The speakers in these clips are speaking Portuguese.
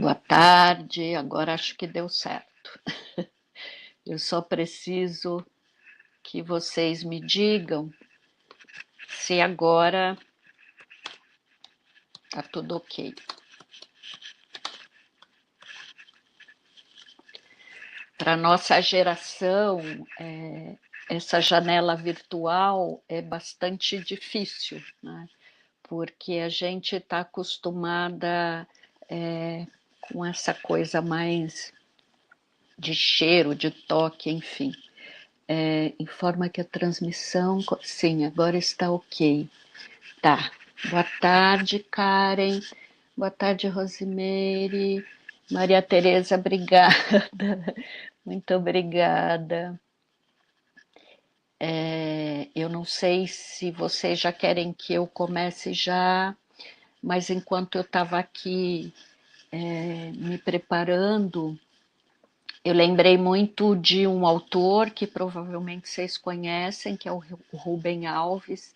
Boa tarde, agora acho que deu certo. Eu só preciso que vocês me digam se agora tá tudo ok. Para nossa geração, essa janela virtual é bastante difícil, né? Porque a gente está acostumada com essa coisa mais de cheiro, de toque, enfim. Informa que a transmissão, sim, agora está ok. Tá. Boa tarde, Karen. Boa tarde, Rosimeire. Maria Tereza, obrigada. Muito obrigada. Eu não sei se vocês já querem que eu comece já, mas enquanto eu estava aqui me preparando, eu lembrei muito de um autor que provavelmente vocês conhecem, que é o Rubem Alves,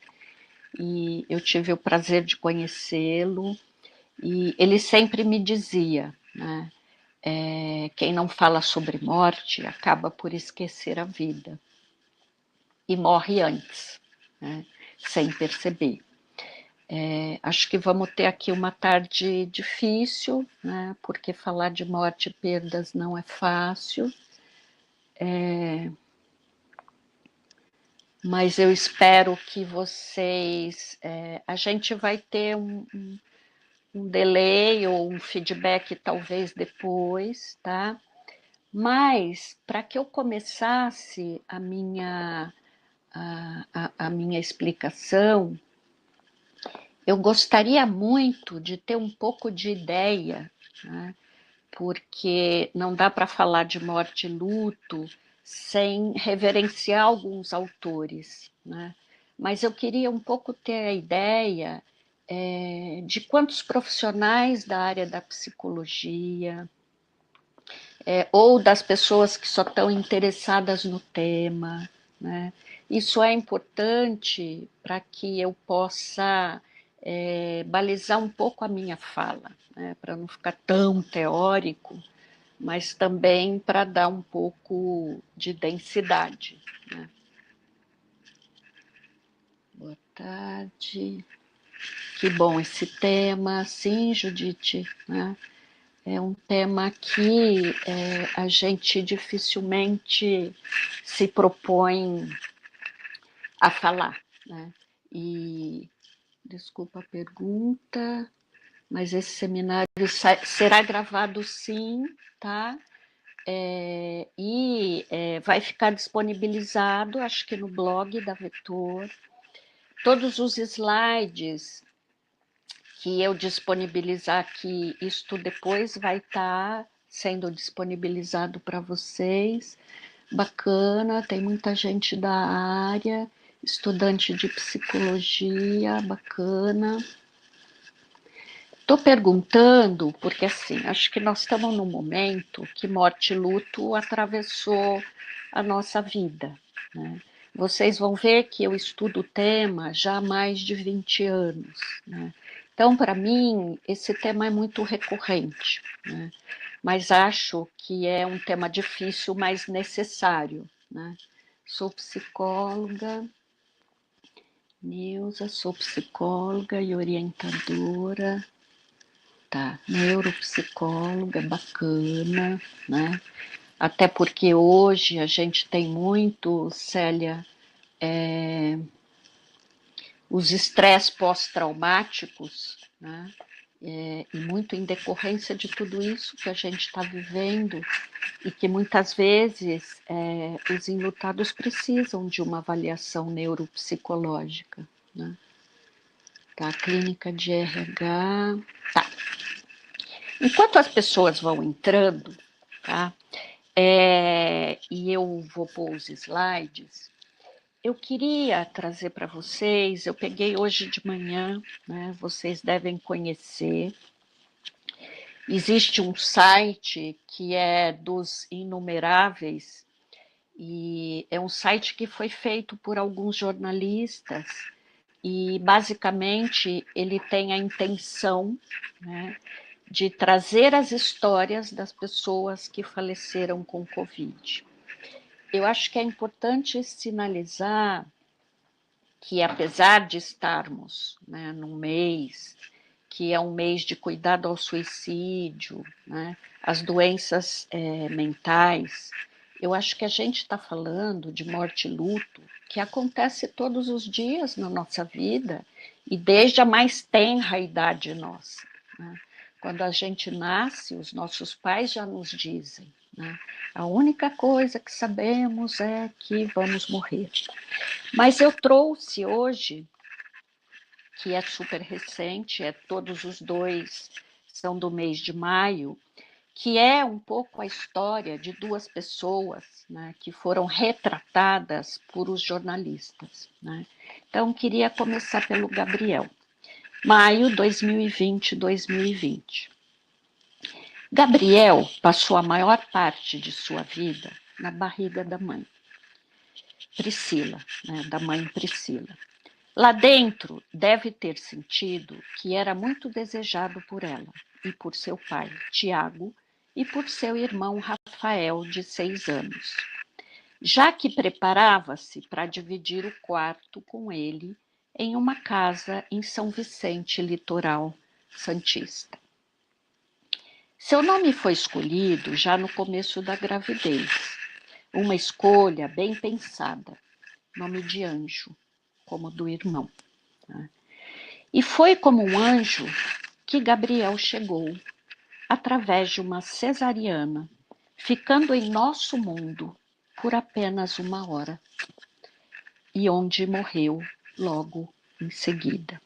e eu tive o prazer de conhecê-lo, e ele sempre me dizia, né, quem não fala sobre morte acaba por esquecer a vida, e morre antes, né, sem perceber. Acho que vamos ter aqui uma tarde difícil, né, porque falar de morte e perdas não é fácil, mas eu espero que vocês... a gente vai ter um delay ou um feedback talvez depois, tá? Mas, para que eu começasse a minha explicação, eu gostaria muito de ter um pouco de ideia, né? Porque não dá para falar de morte e luto sem reverenciar alguns autores, né? Mas eu queria um pouco ter a ideia de quantos profissionais da área da psicologia, ou das pessoas que só estão interessadas no tema, né? Isso é importante para que eu possa balizar um pouco a minha fala, né? Para não ficar tão teórico, mas também para dar um pouco de densidade, né? Boa tarde. Que bom esse tema, sim, Judite, né? É um tema que a gente dificilmente se propõe a falar, né? E, desculpa a pergunta, mas esse seminário será gravado sim, tá? Vai ficar disponibilizado, acho que no blog da Vetor. Todos os slides que eu disponibilizar aqui, isto depois vai estar sendo disponibilizado para vocês. Bacana, tem muita gente da área, estudante de psicologia, bacana. Estou perguntando, porque assim, acho que nós estamos num momento que morte e luto atravessou a nossa vida, né? Vocês vão ver que eu estudo o tema já há mais de 20 anos, né? Então, para mim, esse tema é muito recorrente, né? Mas acho que é um tema difícil, mas necessário, né? Sou psicóloga, Nilza, sou psicóloga e orientadora, tá? Neuropsicóloga, bacana, né? Até porque hoje a gente tem muito, Célia, os estresses pós-traumáticos, né? E muito em decorrência de tudo isso que a gente está vivendo e que muitas vezes os enlutados precisam de uma avaliação neuropsicológica, né? Tá, clínica de RH, tá. Enquanto as pessoas vão entrando, tá? E eu vou pôr os slides, eu queria trazer para vocês, eu peguei hoje de manhã, né, vocês devem conhecer, existe um site que é dos Inumeráveis, e é um site que foi feito por alguns jornalistas, e basicamente ele tem a intenção, né, de trazer as histórias das pessoas que faleceram com Covid. Eu acho que é importante sinalizar que, apesar de estarmos, né, num mês que é um mês de cuidado ao suicídio, né, as doenças mentais, eu acho que a gente está falando de morte e luto que acontece todos os dias na nossa vida e desde a mais tenra idade nossa. Né? Quando a gente nasce, os nossos pais já nos dizem, né? A única coisa que sabemos é que vamos morrer. Mas eu trouxe hoje, que é super recente, todos os dois são do mês de maio, que é um pouco a história de duas pessoas, né, que foram retratadas por os jornalistas. Né? Então, queria começar pelo Gabriel. Maio 2020. Gabriel passou a maior parte de sua vida na barriga da mãe, Priscila, né, da mãe Priscila. Lá dentro, deve ter sentido que era muito desejado por ela e por seu pai, Tiago, e por seu irmão Rafael, de 6 anos, já que preparava-se para dividir o quarto com ele em uma casa em São Vicente, litoral santista. Seu nome foi escolhido já no começo da gravidez, uma escolha bem pensada, nome de anjo, como do irmão. Né? E foi como um anjo que Gabriel chegou, através de uma cesariana, ficando em nosso mundo por apenas 1 hora, e onde morreu logo em seguida.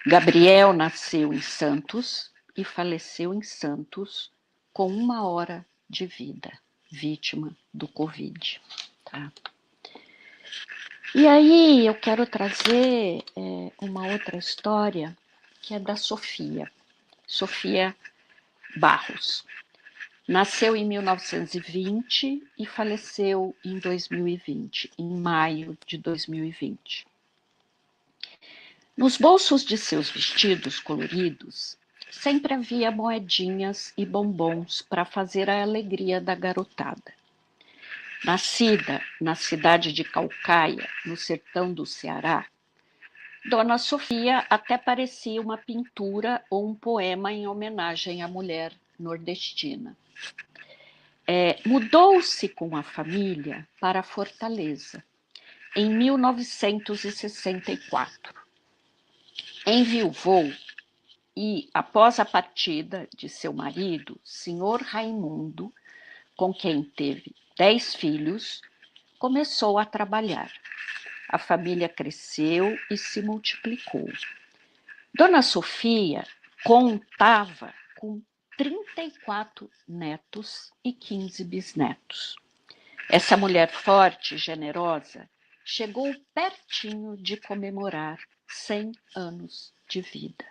Gabriel nasceu em Santos e faleceu em Santos com 1 hora de vida, vítima do Covid. Tá? E aí eu quero trazer uma outra história, que é da Sofia Barros. Nasceu em 1920 e faleceu em 2020, em maio de 2020. Nos bolsos de seus vestidos coloridos, sempre havia moedinhas e bombons para fazer a alegria da garotada. Nascida na cidade de Caucaia, no sertão do Ceará, Dona Sofia até parecia uma pintura ou um poema em homenagem à mulher nordestina. Mudou-se com a família para Fortaleza, em 1964. Enviuvou e, após a partida de seu marido, Sr. Raimundo, com quem teve 10 filhos, começou a trabalhar. A família cresceu e se multiplicou. Dona Sofia contava com 34 netos e 15 bisnetos. Essa mulher forte e generosa chegou pertinho de comemorar 100 anos de vida.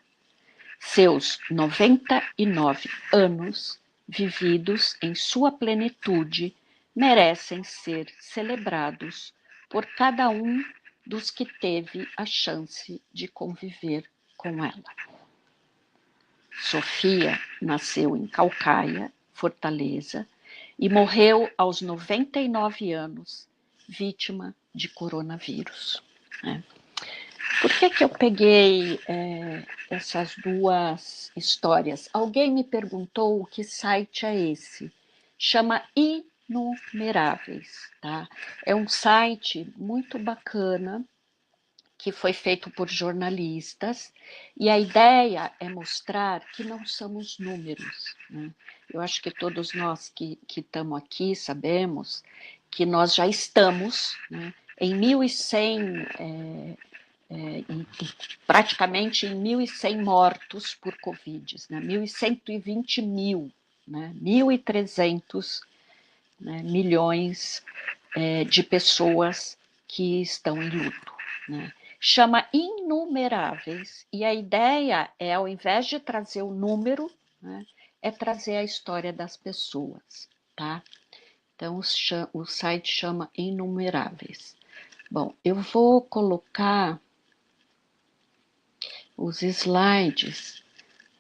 Seus 99 anos, vividos em sua plenitude, merecem ser celebrados por cada um dos que teve a chance de conviver com ela. Sofia nasceu em Caucaia, Fortaleza, e morreu aos 99 anos, vítima de coronavírus. Né? Por que eu peguei essas duas histórias? Alguém me perguntou que site é esse. Chama Inumeráveis. Tá? É um site muito bacana, que foi feito por jornalistas, e a ideia é mostrar que não somos números. Né? Eu acho que todos nós que estamos aqui sabemos que nós já estamos, né, em 1.100, praticamente em 1.100 mortos por Covid, né, 1.120 mil, né, 1.300 milhões de pessoas que estão em luto. Né? Chama Inumeráveis, e a ideia é, ao invés de trazer o número, né, é trazer a história das pessoas. Tá? Então, o site chama Inumeráveis. Bom, eu vou colocar os slides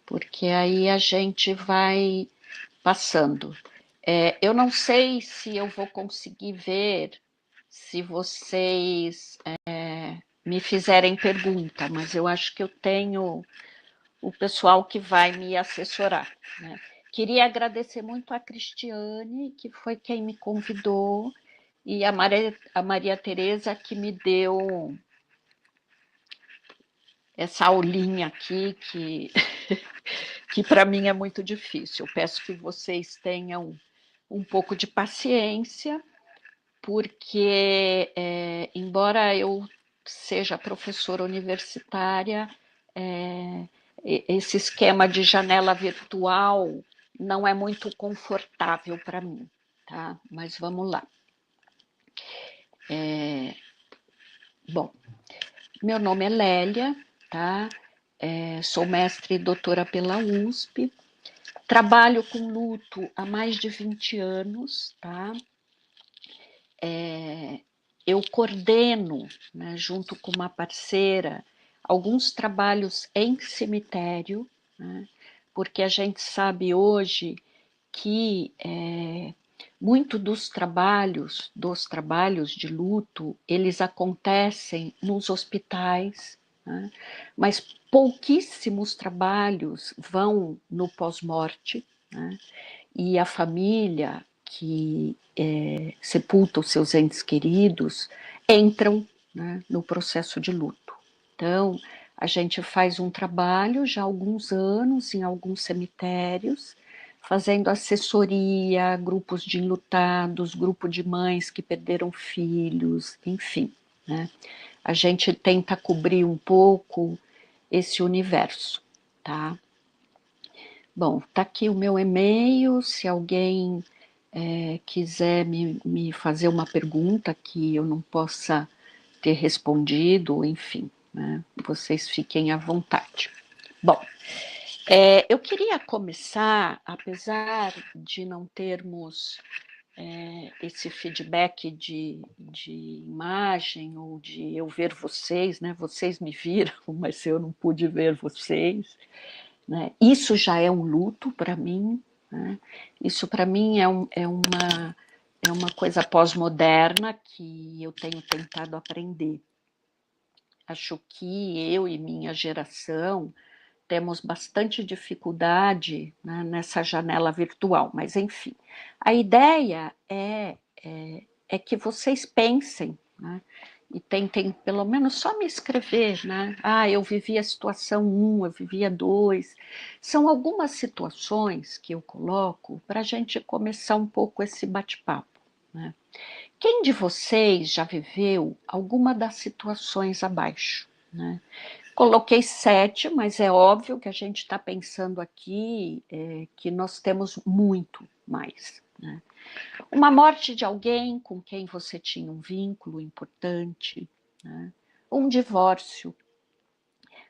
porque aí a gente vai passando. Eu não sei se eu vou conseguir ver se vocês me fizerem pergunta, mas eu acho que eu tenho o pessoal que vai me assessorar, né? Queria agradecer muito a Cristiane, que foi quem me convidou, e a Maria Tereza, que me deu essa aulinha aqui, que para mim é muito difícil. Eu peço que vocês tenham um pouco de paciência, porque, embora eu seja professora universitária, esse esquema de janela virtual não é muito confortável para mim, tá? Mas vamos lá. Bom, meu nome é Lélia, tá? Sou mestre e doutora pela USP, trabalho com luto há mais de 20 anos, tá? Eu coordeno, né, junto com uma parceira, alguns trabalhos em cemitério, né, porque a gente sabe hoje que muito dos trabalhos de luto, eles acontecem nos hospitais, né, mas pouquíssimos trabalhos vão no pós-morte, né, e a família que sepulta os seus entes queridos entram, né, no processo de luto. Então, a gente faz um trabalho já há alguns anos em alguns cemitérios, fazendo assessoria, grupos de enlutados, grupo de mães que perderam filhos, enfim, né? A gente tenta cobrir um pouco esse universo, tá? Bom, tá aqui o meu e-mail, se alguém quiser me fazer uma pergunta que eu não possa ter respondido, enfim, né, vocês fiquem à vontade. Bom, eu queria começar, apesar de não termos esse feedback de imagem ou de eu ver vocês, né? Vocês me viram, mas eu não pude ver vocês, né? Isso já é um luto para mim, né? Isso para mim é uma coisa pós-moderna que eu tenho tentado aprender. Acho que eu e minha geração temos bastante dificuldade, né, nessa janela virtual, mas enfim, a ideia é que vocês pensem, né, e tentem pelo menos só me escrever, né? Ah, eu vivi a situação 1, eu vivi a 2. São algumas situações que eu coloco para a gente começar um pouco esse bate-papo, né? Quem de vocês já viveu alguma das situações abaixo, né? Coloquei 7, mas é óbvio que a gente está pensando aqui que nós temos muito mais, né? Uma morte de alguém com quem você tinha um vínculo importante, né? Um divórcio,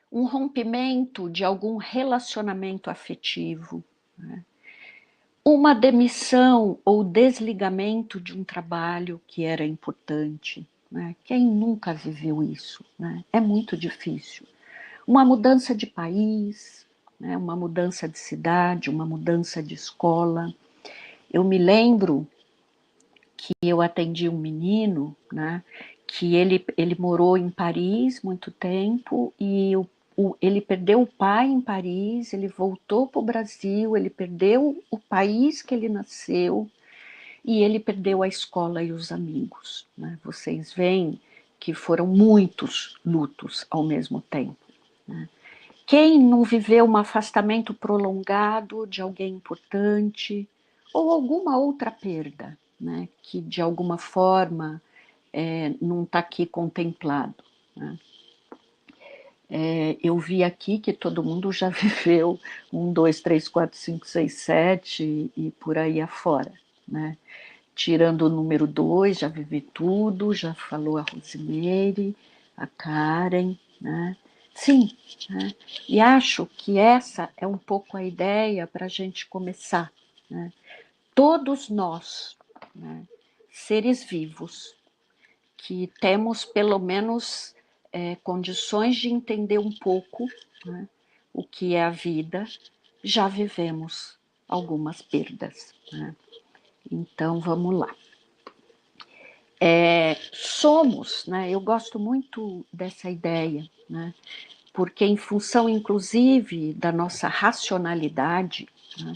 um rompimento de algum relacionamento afetivo, né? Uma demissão ou desligamento de um trabalho que era importante, né? Quem nunca viveu isso, né? É muito difícil. Uma mudança de país, né? Uma mudança de cidade, uma mudança de escola. Eu me lembro que eu atendi um menino, né, que ele morou em Paris muito tempo e ele perdeu o pai em Paris, ele voltou para o Brasil, ele perdeu o país que ele nasceu e ele perdeu a escola e os amigos, né? Vocês veem que foram muitos lutos ao mesmo tempo, né? Quem não viveu um afastamento prolongado de alguém importante ou alguma outra perda, né, que de alguma forma não está aqui contemplado, né? Eu vi aqui que todo mundo já viveu 1, 2, 3, 4, 5, 6, 7 e por aí afora, né? Tirando o número 2, já vivi tudo, já falou a Rosimeire, a Karen, né? Sim, né? E acho que essa é um pouco a ideia para a gente começar, né? Todos nós, né, seres vivos, que temos pelo menos condições de entender um pouco, né, o que é a vida, já vivemos algumas perdas, né? Então, vamos lá. Somos, né? Eu gosto muito dessa ideia, né? Porque em função, inclusive, da nossa racionalidade, né,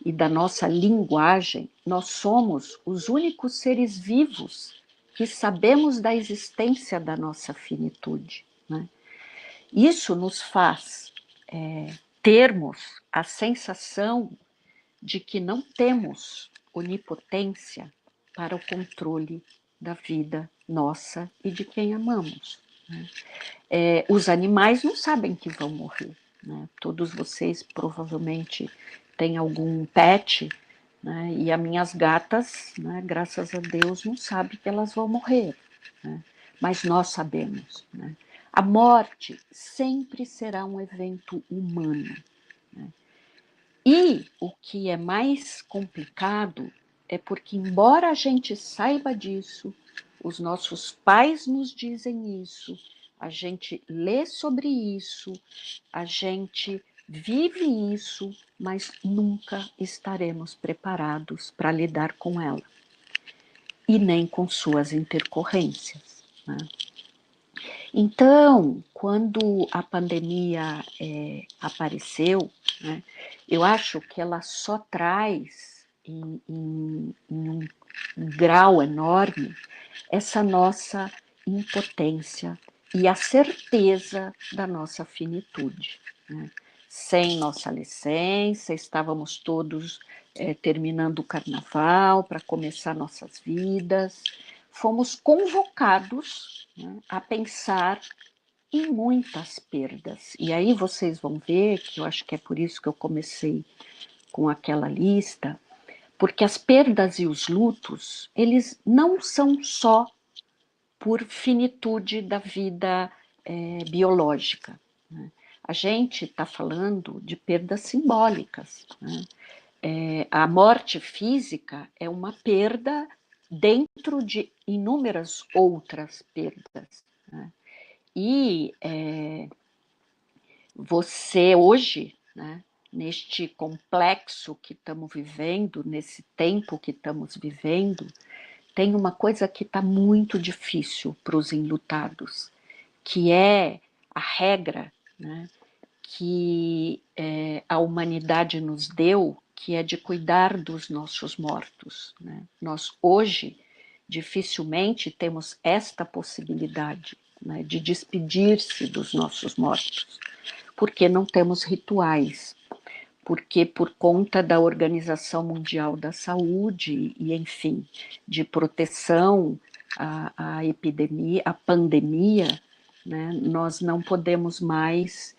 e da nossa linguagem, nós somos os únicos seres vivos que sabemos da existência da nossa finitude, né? Isso nos faz termos a sensação de que não temos onipotência para o controle da vida nossa e de quem amamos, né? Os animais não sabem que vão morrer, né? Todos vocês provavelmente têm algum pet, né? E as minhas gatas, né, graças a Deus, não sabem que elas vão morrer, né? Mas nós sabemos, né? A morte sempre será um evento humano, né? E o que é mais complicado é porque, embora a gente saiba disso, os nossos pais nos dizem isso, a gente lê sobre isso, a gente vive isso, mas nunca estaremos preparados para lidar com ela e nem com suas intercorrências, né? Então, quando a pandemia apareceu, né, eu acho que ela só traz em um grau enorme essa nossa impotência e a certeza da nossa finitude, né? Sem nossa licença, estávamos todos terminando o carnaval para começar nossas vidas, fomos convocados, né, a pensar em muitas perdas. E aí vocês vão ver que eu acho que é por isso que eu comecei com aquela lista, porque as perdas e os lutos, eles não são só por finitude da vida biológica, né? A gente está falando de perdas simbólicas, né? A morte física é uma perda dentro de inúmeras outras perdas, né? E você hoje, né, neste complexo que estamos vivendo, nesse tempo que estamos vivendo, tem uma coisa que está muito difícil para os enlutados, que é a regra, né, que a humanidade nos deu, que é de cuidar dos nossos mortos, né? Nós hoje dificilmente temos esta possibilidade, né, de despedir-se dos nossos mortos, porque não temos rituais, porque por conta da Organização Mundial da Saúde e, enfim, de proteção à epidemia, à pandemia, né, nós não podemos mais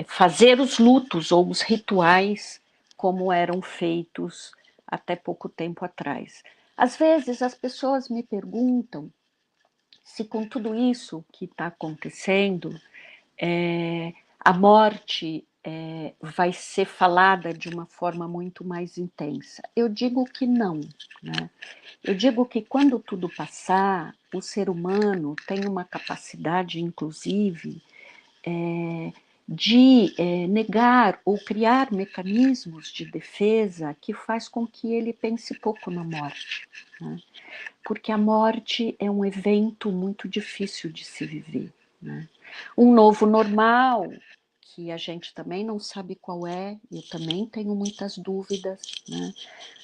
fazer os lutos ou os rituais como eram feitos até pouco tempo atrás. Às vezes as pessoas me perguntam se com tudo isso que está acontecendo, a morte vai ser falada de uma forma muito mais intensa. Eu digo que não, né? Eu digo que quando tudo passar, o ser humano tem uma capacidade, inclusive, de negar ou criar mecanismos de defesa que faz com que ele pense pouco na morte, né? Porque a morte é um evento muito difícil de se viver, né? Um novo normal, que a gente também não sabe qual é, eu também tenho muitas dúvidas, né?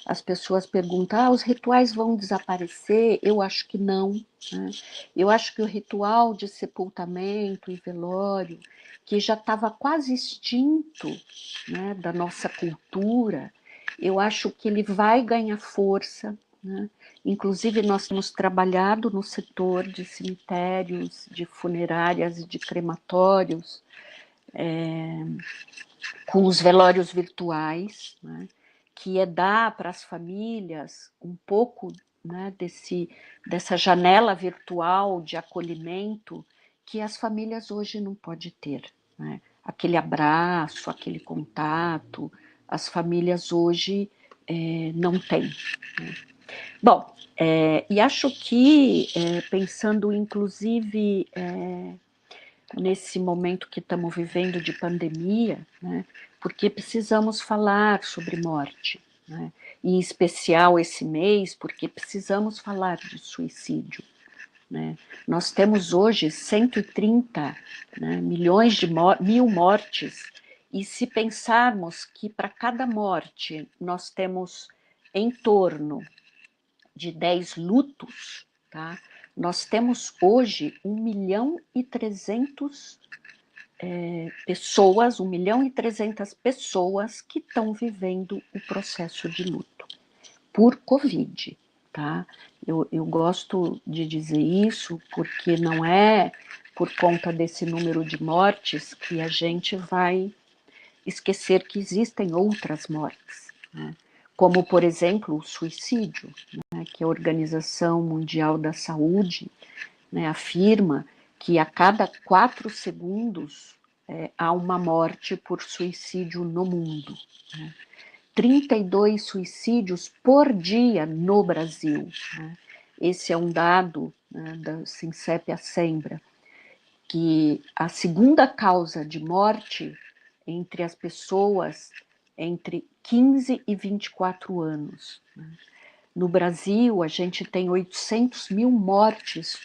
As pessoas perguntam, os rituais vão desaparecer? Eu acho que não, né? Eu acho que o ritual de sepultamento e velório, que já estava quase extinto, né, da nossa cultura, eu acho que ele vai ganhar força, né? Inclusive, nós temos trabalhado no setor de cemitérios, de funerárias e de crematórios, com os velórios virtuais, né, que é dar para as famílias um pouco, né, dessa janela virtual de acolhimento que as famílias hoje não podem ter, né? Aquele abraço, aquele contato, as famílias hoje não têm, né? Bom, e acho que, pensando inclusive nesse momento que estamos vivendo de pandemia, né, porque precisamos falar sobre morte, né, e em especial esse mês, porque precisamos falar de suicídio. Né. Nós temos hoje 130, né, milhões de mil mortes, e se pensarmos que para cada morte nós temos em torno de 10 lutos, tá? Nós temos hoje 1.300.000 pessoas, 1.300.000 pessoas que estão vivendo o processo de luto por Covid, tá? Eu gosto de dizer isso porque não é por conta desse número de mortes que a gente vai esquecer que existem outras mortes, né? Como, por exemplo, o suicídio, né, que a Organização Mundial da Saúde, né, afirma que a cada 4 segundos há uma morte por suicídio no mundo. Né? 32 suicídios por dia no Brasil. Né? Esse é um dado, né, da Sincep-Assembra, que a segunda causa de morte entre as pessoas entre 15 e 24 anos. Né? No Brasil, a gente tem 800.000 mortes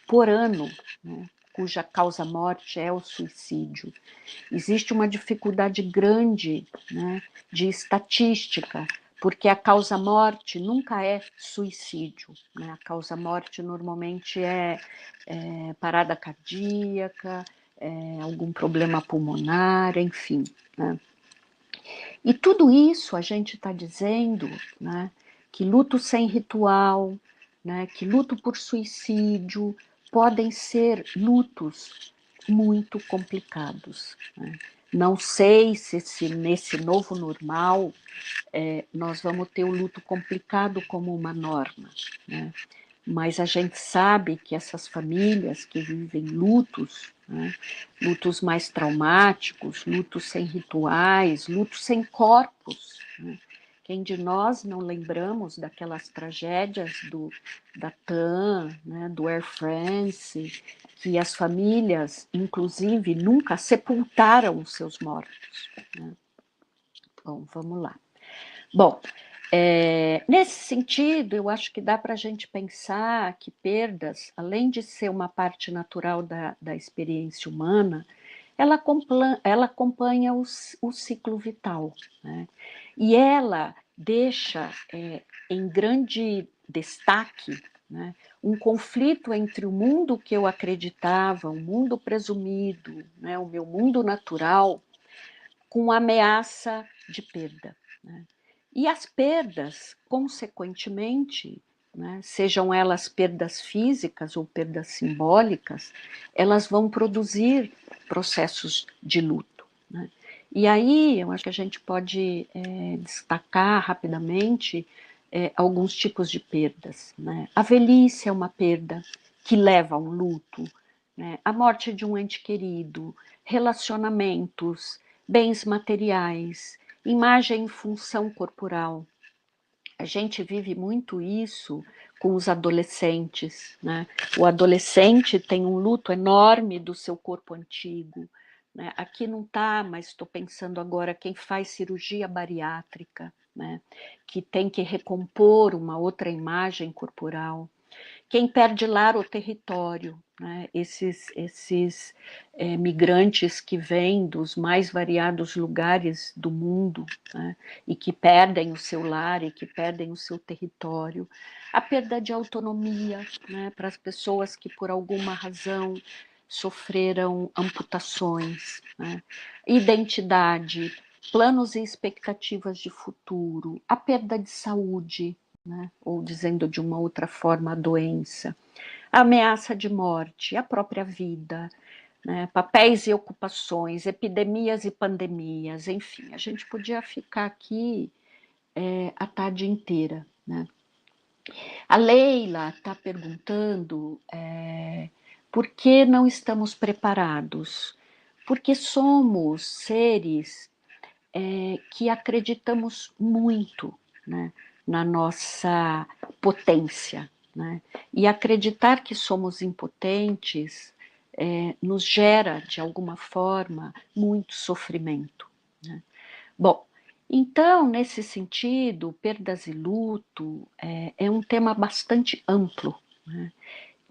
por ano, né, cuja causa-morte é o suicídio. Existe uma dificuldade grande, né, de estatística, porque a causa-morte nunca é suicídio. Né? A causa-morte normalmente é parada cardíaca, algum problema pulmonar, enfim. Né? E tudo isso a gente está dizendo, né, que luto sem ritual, né, que luto por suicídio podem ser lutos muito complicados. Né? Não sei se nesse novo normal nós vamos ter o luto complicado como uma norma, né? Mas a gente sabe que essas famílias que vivem lutos, né, lutos mais traumáticos, lutos sem rituais, lutos sem corpos. Né? Quem de nós não lembramos daquelas tragédias da TAM, né, do Air France, que as famílias, inclusive, nunca sepultaram os seus mortos. Né? Bom, vamos lá. Bom, nesse sentido, eu acho que dá para a gente pensar que perdas, além de ser uma parte natural da experiência humana, ela acompanha o ciclo vital. Né? E ela deixa em grande destaque, né, um conflito entre o mundo que eu acreditava, o mundo presumido, né, o meu mundo natural, com a ameaça de perda. Né? E as perdas, consequentemente, né, sejam elas perdas físicas ou perdas simbólicas, elas vão produzir processos de luto. Né? E aí eu acho que a gente pode destacar rapidamente alguns tipos de perdas. Né? A velhice é uma perda que leva a um luto, né? A morte de um ente querido, relacionamentos, bens materiais, imagem e função corporal. A gente vive muito isso com os adolescentes. Né? O adolescente tem um luto enorme do seu corpo antigo. Né? Aqui não está, mas estou pensando agora quem faz cirurgia bariátrica, né? Que tem que recompor uma outra imagem corporal. Quem perde lar ou território, né? Esses migrantes que vêm dos mais variados lugares do mundo, né? E que perdem o seu lar e que perdem o seu território. A perda de autonomia, né? Para as pessoas que por alguma razão sofreram amputações. Né? Identidade, planos e expectativas de futuro, a perda de saúde, né? Ou dizendo de uma outra forma, a doença, a ameaça de morte, a própria vida, né? Papéis e ocupações, epidemias e pandemias, enfim, a gente podia ficar aqui a tarde inteira. Né? A Leila está perguntando por que não estamos preparados? Porque somos seres que acreditamos muito, né, na nossa potência. Né? E acreditar que somos impotentes nos gera, de alguma forma, muito sofrimento, né? Bom, então, nesse sentido, perdas e luto é um tema bastante amplo, né?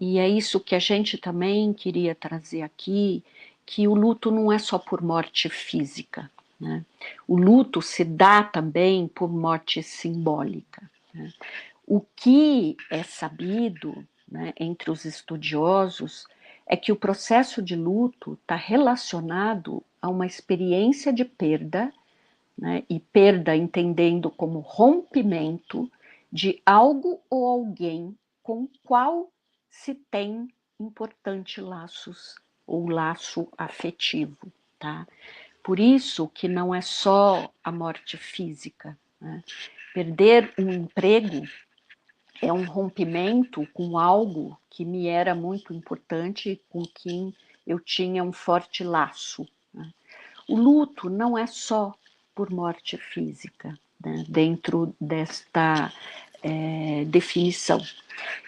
E é isso que a gente também queria trazer aqui, que o luto não é só por morte física, né? O luto se dá também por morte simbólica, né? O que é sabido, né, entre os estudiosos é que o processo de luto está relacionado a uma experiência de perda, né, e perda entendendo como rompimento de algo ou alguém com o qual se tem importantes laços ou laço afetivo, tá? Por isso que não é só a morte física, né? Perder um emprego é um rompimento com algo que me era muito importante, com quem eu tinha um forte laço, né? O luto não é só por morte física, né, dentro desta definição.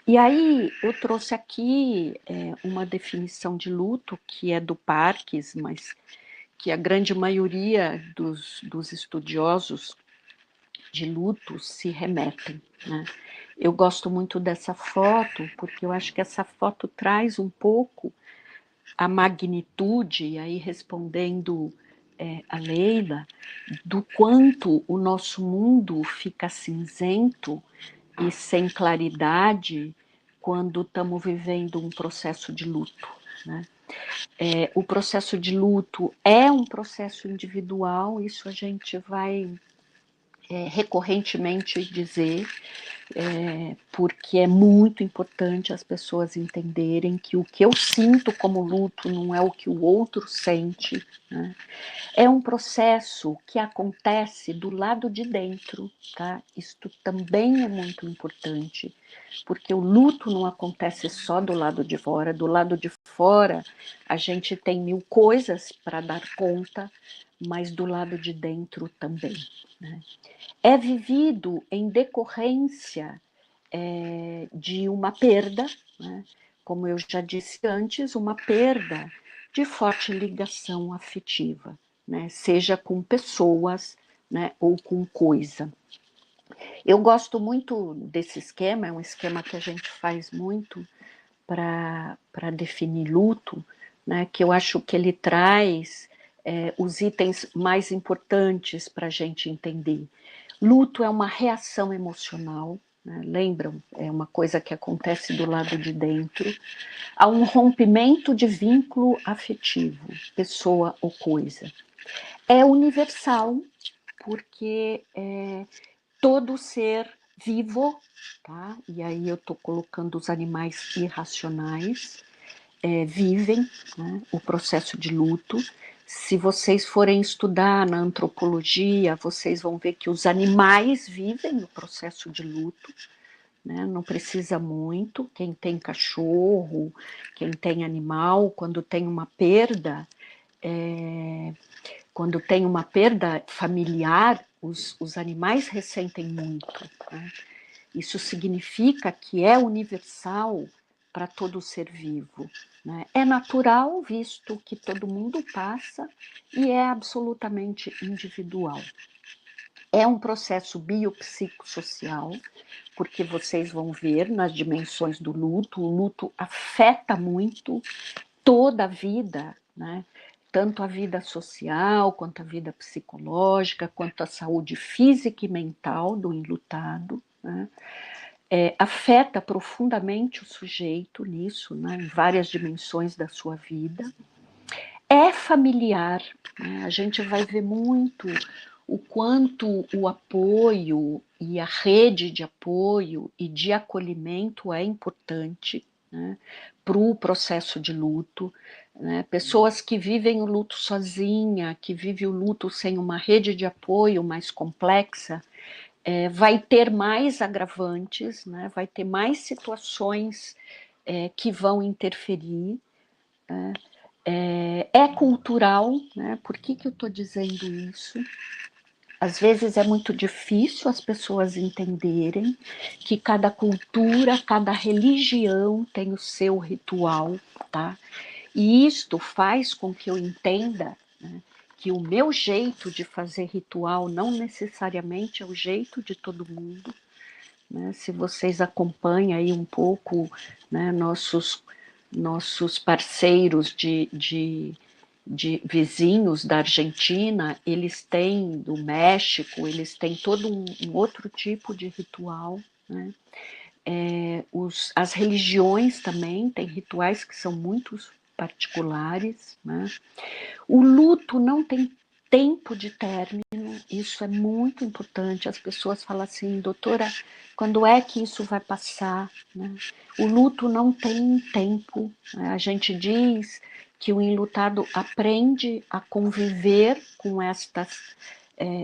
E aí eu trouxe aqui uma definição de luto que é do Parkes, mas que a grande maioria dos estudiosos de luto se remetem, né? Eu gosto muito dessa foto, porque eu acho que essa foto traz um pouco a magnitude, e aí respondendo a Leila, do quanto o nosso mundo fica cinzento e sem claridade quando estamos vivendo um processo de luto, né? O processo de luto é um processo individual, isso a gente vai recorrentemente dizer, porque é muito importante as pessoas entenderem que o que eu sinto como luto não é o que o outro sente, né? É um processo que acontece do lado de dentro, tá? Isto também é muito importante, porque o luto não acontece só do lado de fora a gente tem mil coisas para dar conta, mas do lado de dentro também, né? É vivido em decorrência de uma perda, né? Como eu já disse antes, uma perda de forte ligação afetiva, né? Seja com pessoas, né, ou com coisa. Eu gosto muito desse esquema, é um esquema que a gente faz muito para definir luto, né, que eu acho que ele traz os itens mais importantes para a gente entender. Luto é uma reação emocional, né, lembram? É uma coisa que acontece do lado de dentro, a um rompimento de vínculo afetivo, pessoa ou coisa. É universal, porque todo ser vivo, tá? E aí eu estou colocando os animais irracionais, vivem, né, o processo de luto. Se vocês forem estudar na antropologia, vocês vão ver que os animais vivem o processo de luto, né? Não precisa muito. Quem tem cachorro, quem tem animal, quando tem uma perda familiar, os animais ressentem muito, né? Isso significa que é universal para todo ser vivo, né? É natural, visto que todo mundo passa, e é absolutamente individual. É um processo biopsicossocial, porque vocês vão ver nas dimensões do luto, o luto afeta muito toda a vida, né? Tanto a vida social, quanto a vida psicológica, quanto a saúde física e mental do enlutado, né? Afeta profundamente o sujeito nisso, né? Em várias dimensões da sua vida. É familiar, né? A gente vai ver muito o quanto o apoio e a rede de apoio e de acolhimento é importante, né, para o processo de luto, né? Pessoas que vivem o luto sozinha, que vivem o luto sem uma rede de apoio mais complexa, vai ter mais agravantes, né? Vai ter mais situações que vão interferir. É cultural, né? Por que eu estou dizendo isso? Às vezes é muito difícil as pessoas entenderem que cada cultura, cada religião tem o seu ritual, tá? E isto faz com que eu entenda, né, que o meu jeito de fazer ritual não necessariamente é o jeito de todo mundo, né? Se vocês acompanham aí um pouco, né, nossos parceiros de vizinhos da Argentina, eles têm, do México, eles têm todo um outro tipo de ritual, né? As religiões também têm rituais que são muito particulares, né? O luto não tem tempo de término, isso é muito importante. As pessoas falam assim, doutora, quando é que isso vai passar, né? O luto não tem tempo, né? A gente diz que o enlutado aprende a conviver com estas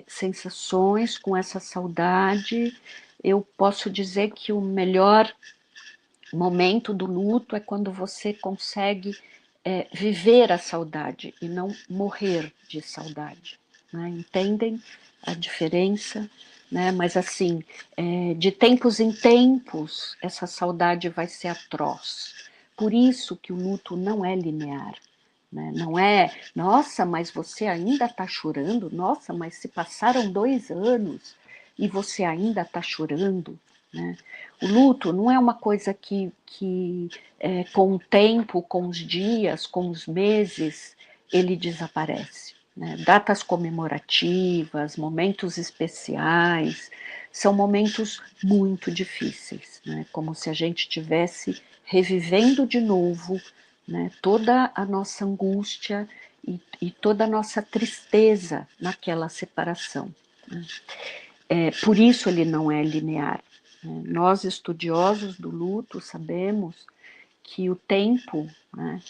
sensações, com essa saudade. Eu posso dizer que o melhor momento do luto é quando você consegue viver a saudade e não morrer de saudade, né? Entendem a diferença? Né? Mas assim, de tempos em tempos, essa saudade vai ser atroz. Por isso que o luto não é linear. Né? Não é, nossa, mas você ainda está chorando? Nossa, mas se passaram 2 anos e você ainda está chorando? Né? O luto não é uma coisa que com o tempo, com os dias, com os meses, ele desaparece. Né? Datas comemorativas, momentos especiais, são momentos muito difíceis, né? Como se a gente estivesse revivendo de novo, né, toda a nossa angústia e toda a nossa tristeza naquela separação. Né? Por isso ele não é linear. Né? Nós, estudiosos do luto, sabemos que o tempo, né,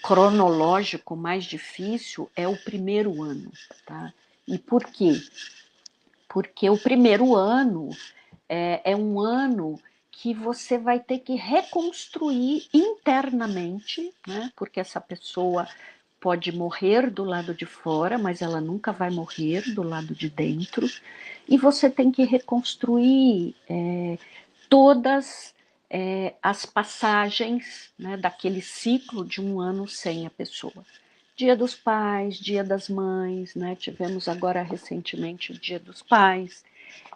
cronológico mais difícil é o primeiro ano. Tá? E por quê? Porque o primeiro ano é um ano que você vai ter que reconstruir internamente, né? Porque essa pessoa pode morrer do lado de fora, mas ela nunca vai morrer do lado de dentro, e você tem que reconstruir todas as passagens, né, daquele ciclo de um ano sem a pessoa. Dia dos Pais, Dia das Mães, né? Tivemos agora recentemente o Dia dos Pais,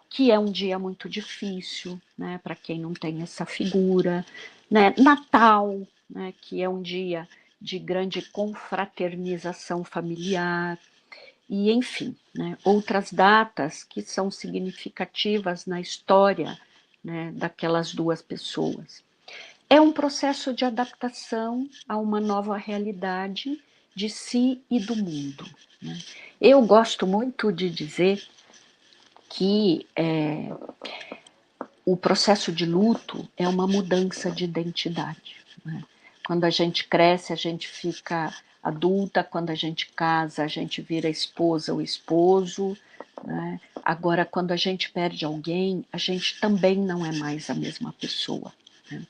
que é um dia muito difícil, né, para quem não tem essa figura, né? Natal, né, que é um dia de grande confraternização familiar, e enfim, né, outras datas que são significativas na história, né, daquelas duas pessoas. É um processo de adaptação a uma nova realidade de si e do mundo. Né? Eu gosto muito de dizer que o processo de luto é uma mudança de identidade. Né? Quando a gente cresce, a gente fica adulta, quando a gente casa, a gente vira esposa ou esposo. Né? Agora, quando a gente perde alguém, a gente também não é mais a mesma pessoa. Né?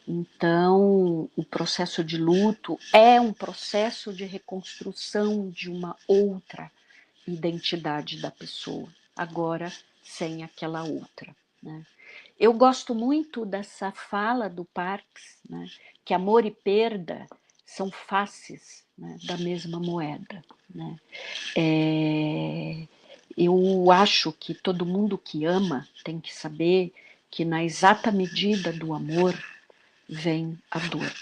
Então, o processo de luto é um processo de reconstrução de uma outra identidade da pessoa, agora sem aquela outra. Né? Eu gosto muito dessa fala do Parks, né, que amor e perda são faces, né, da mesma moeda. Né? Eu acho que todo mundo que ama tem que saber que na exata medida do amor vem a dor.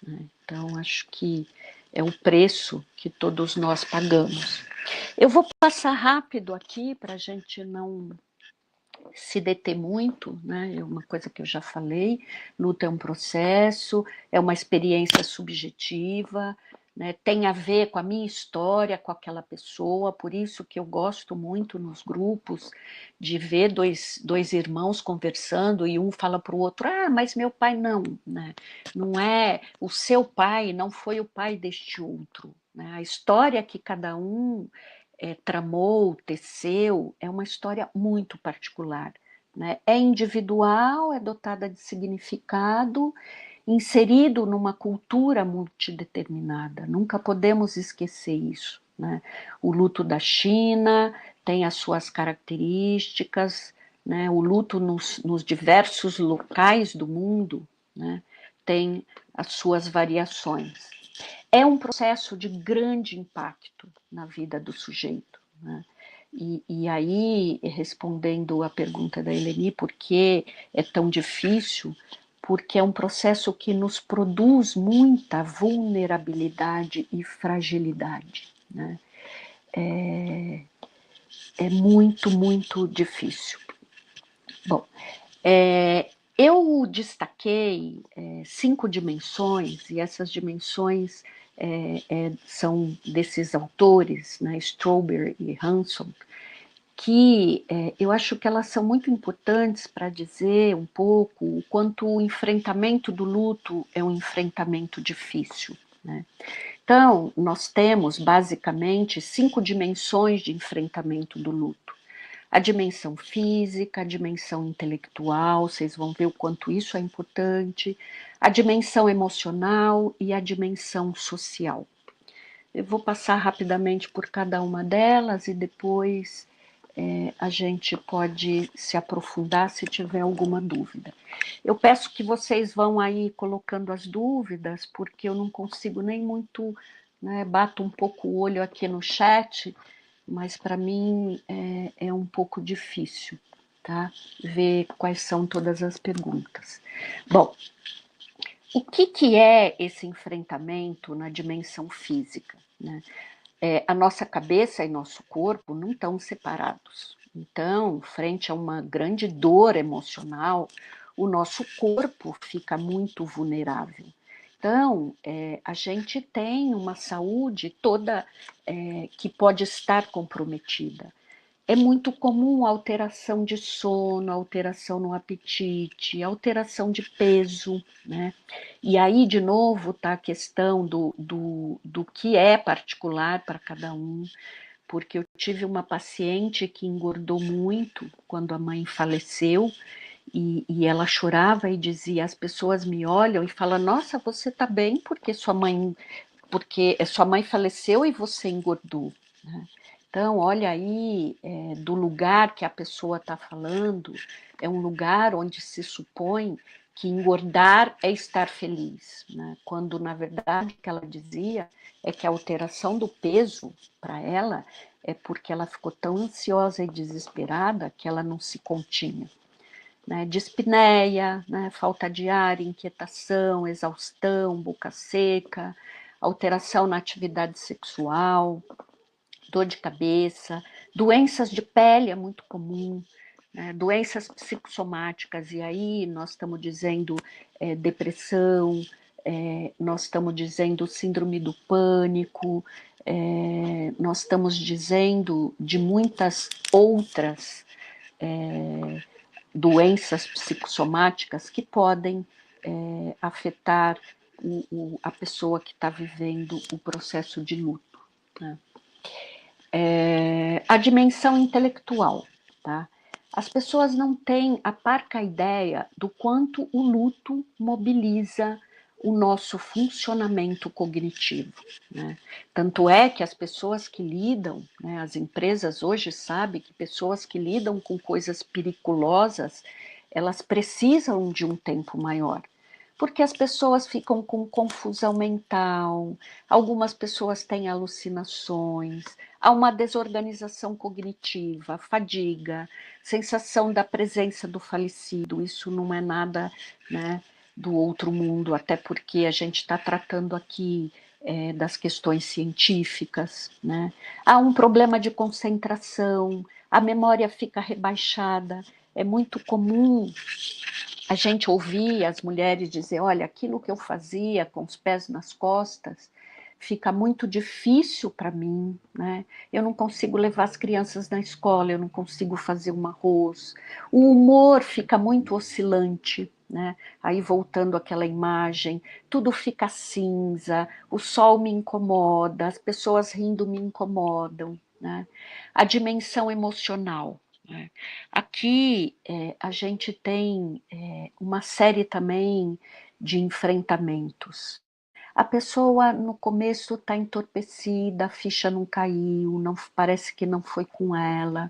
Né? Então, acho que é o preço que todos nós pagamos. Eu vou passar rápido aqui para a gente não se deter muito, né? É uma coisa que eu já falei, luta é um processo, é uma experiência subjetiva, né? Tem a ver com a minha história, com aquela pessoa, por isso que eu gosto muito nos grupos de ver dois irmãos conversando e um fala para o outro, mas meu pai não, né? Não é, o seu pai não foi o pai deste outro, né? A história que cada um tramou, teceu, é uma história muito particular. Né? É individual, é dotada de significado, inserido numa cultura multideterminada. Nunca podemos esquecer isso. Né? O luto da China tem as suas características, né? O luto nos diversos locais do mundo, né, tem as suas variações. é um processo de grande impacto na vida do sujeito, né? E aí, respondendo a pergunta da Eleni, por que é tão difícil? Porque é um processo que nos produz muita vulnerabilidade e fragilidade, né? É muito, muito difícil. Bom, eu destaquei 5 dimensões, e essas dimensões são desses autores, né, Strober e Hanson, que eu acho que elas são muito importantes para dizer um pouco o quanto o enfrentamento do luto é um enfrentamento difícil, né? Então, nós temos basicamente 5 dimensões de enfrentamento do luto. A dimensão física, a dimensão intelectual, vocês vão ver o quanto isso é importante, a dimensão emocional e a dimensão social. Eu vou passar rapidamente por cada uma delas e depois a gente pode se aprofundar se tiver alguma dúvida. Eu peço que vocês vão aí colocando as dúvidas, porque eu não consigo nem muito, né, bato um pouco o olho aqui no chat, mas para mim é um pouco difícil, tá? Ver quais são todas as perguntas. Bom, o que é esse enfrentamento na dimensão física, né? A nossa cabeça e nosso corpo não estão separados. Então, frente a uma grande dor emocional, o nosso corpo fica muito vulnerável. Então, a gente tem uma saúde toda que pode estar comprometida. É muito comum alteração de sono, alteração no apetite, alteração de peso, né? E aí, de novo, está a questão do que é particular para cada um, porque eu tive uma paciente que engordou muito quando a mãe faleceu, e ela chorava e dizia, as pessoas me olham e falam, nossa, você está bem porque sua mãe faleceu e você engordou, né? Então, olha aí, do lugar que a pessoa está falando, é um lugar onde se supõe que engordar é estar feliz, né? Quando, na verdade, o que ela dizia é que a alteração do peso, para ela, é porque ela ficou tão ansiosa e desesperada que ela não se continha, né? Dispneia, né? Falta de ar, inquietação, exaustão, boca seca, alteração na atividade sexual, dor de cabeça, doenças de pele é muito comum, né? Doenças psicossomáticas, e aí nós estamos dizendo depressão, nós estamos dizendo síndrome do pânico, nós estamos dizendo de muitas outras doenças psicossomáticas que podem afetar a pessoa que está vivendo o processo de luto, né? A dimensão intelectual, tá? As pessoas não têm a parca ideia do quanto o luto mobiliza o nosso funcionamento cognitivo, né? Tanto é que as pessoas que lidam, né, as empresas hoje sabem que pessoas que lidam com coisas perigosas, elas precisam de um tempo maior, porque as pessoas ficam com confusão mental, algumas pessoas têm alucinações, há uma desorganização cognitiva, fadiga, sensação da presença do falecido. Isso não é nada, né, do outro mundo, até porque a gente está tratando aqui das questões científicas, né? Há um problema de concentração, a memória fica rebaixada. É muito comum a gente ouvir as mulheres dizer, olha, aquilo que eu fazia com os pés nas costas fica muito difícil para mim, né? Eu não consigo levar as crianças na escola, eu não consigo fazer um arroz. O humor fica muito oscilante, né? Aí voltando àquela imagem, tudo fica cinza, o sol me incomoda, as pessoas rindo me incomodam, né? A dimensão emocional, né? Aqui a gente tem uma série também de enfrentamentos. A pessoa no começo está entorpecida, a ficha não caiu, não, parece que não foi com ela.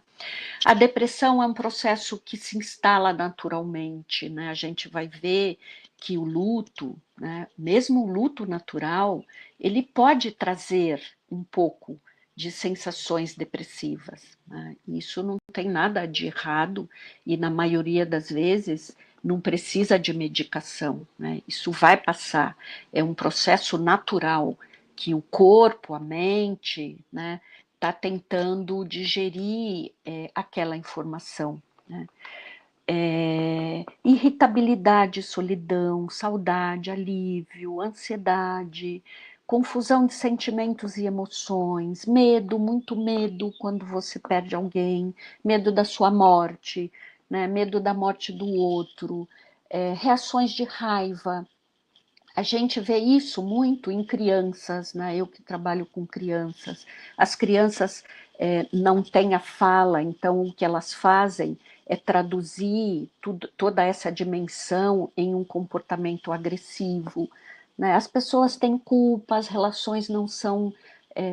A depressão é um processo que se instala naturalmente, né? A gente vai ver que o luto, né, mesmo o luto natural, ele pode trazer um pouco de sensações depressivas, né? Isso não tem nada de errado e na maioria das vezes não precisa de medicação, né? Isso vai passar, é um processo natural que o corpo, a mente, né, está tentando digerir aquela informação, né? Irritabilidade, solidão, saudade, alívio, ansiedade, confusão de sentimentos e emoções, medo, muito medo quando você perde alguém, medo da sua morte, né? Medo da morte do outro, reações de raiva. A gente vê isso muito em crianças, né? Eu que trabalho com crianças. As crianças não têm a fala, então o que elas fazem é traduzir toda essa dimensão em um comportamento agressivo, né? As pessoas têm culpa, as relações não são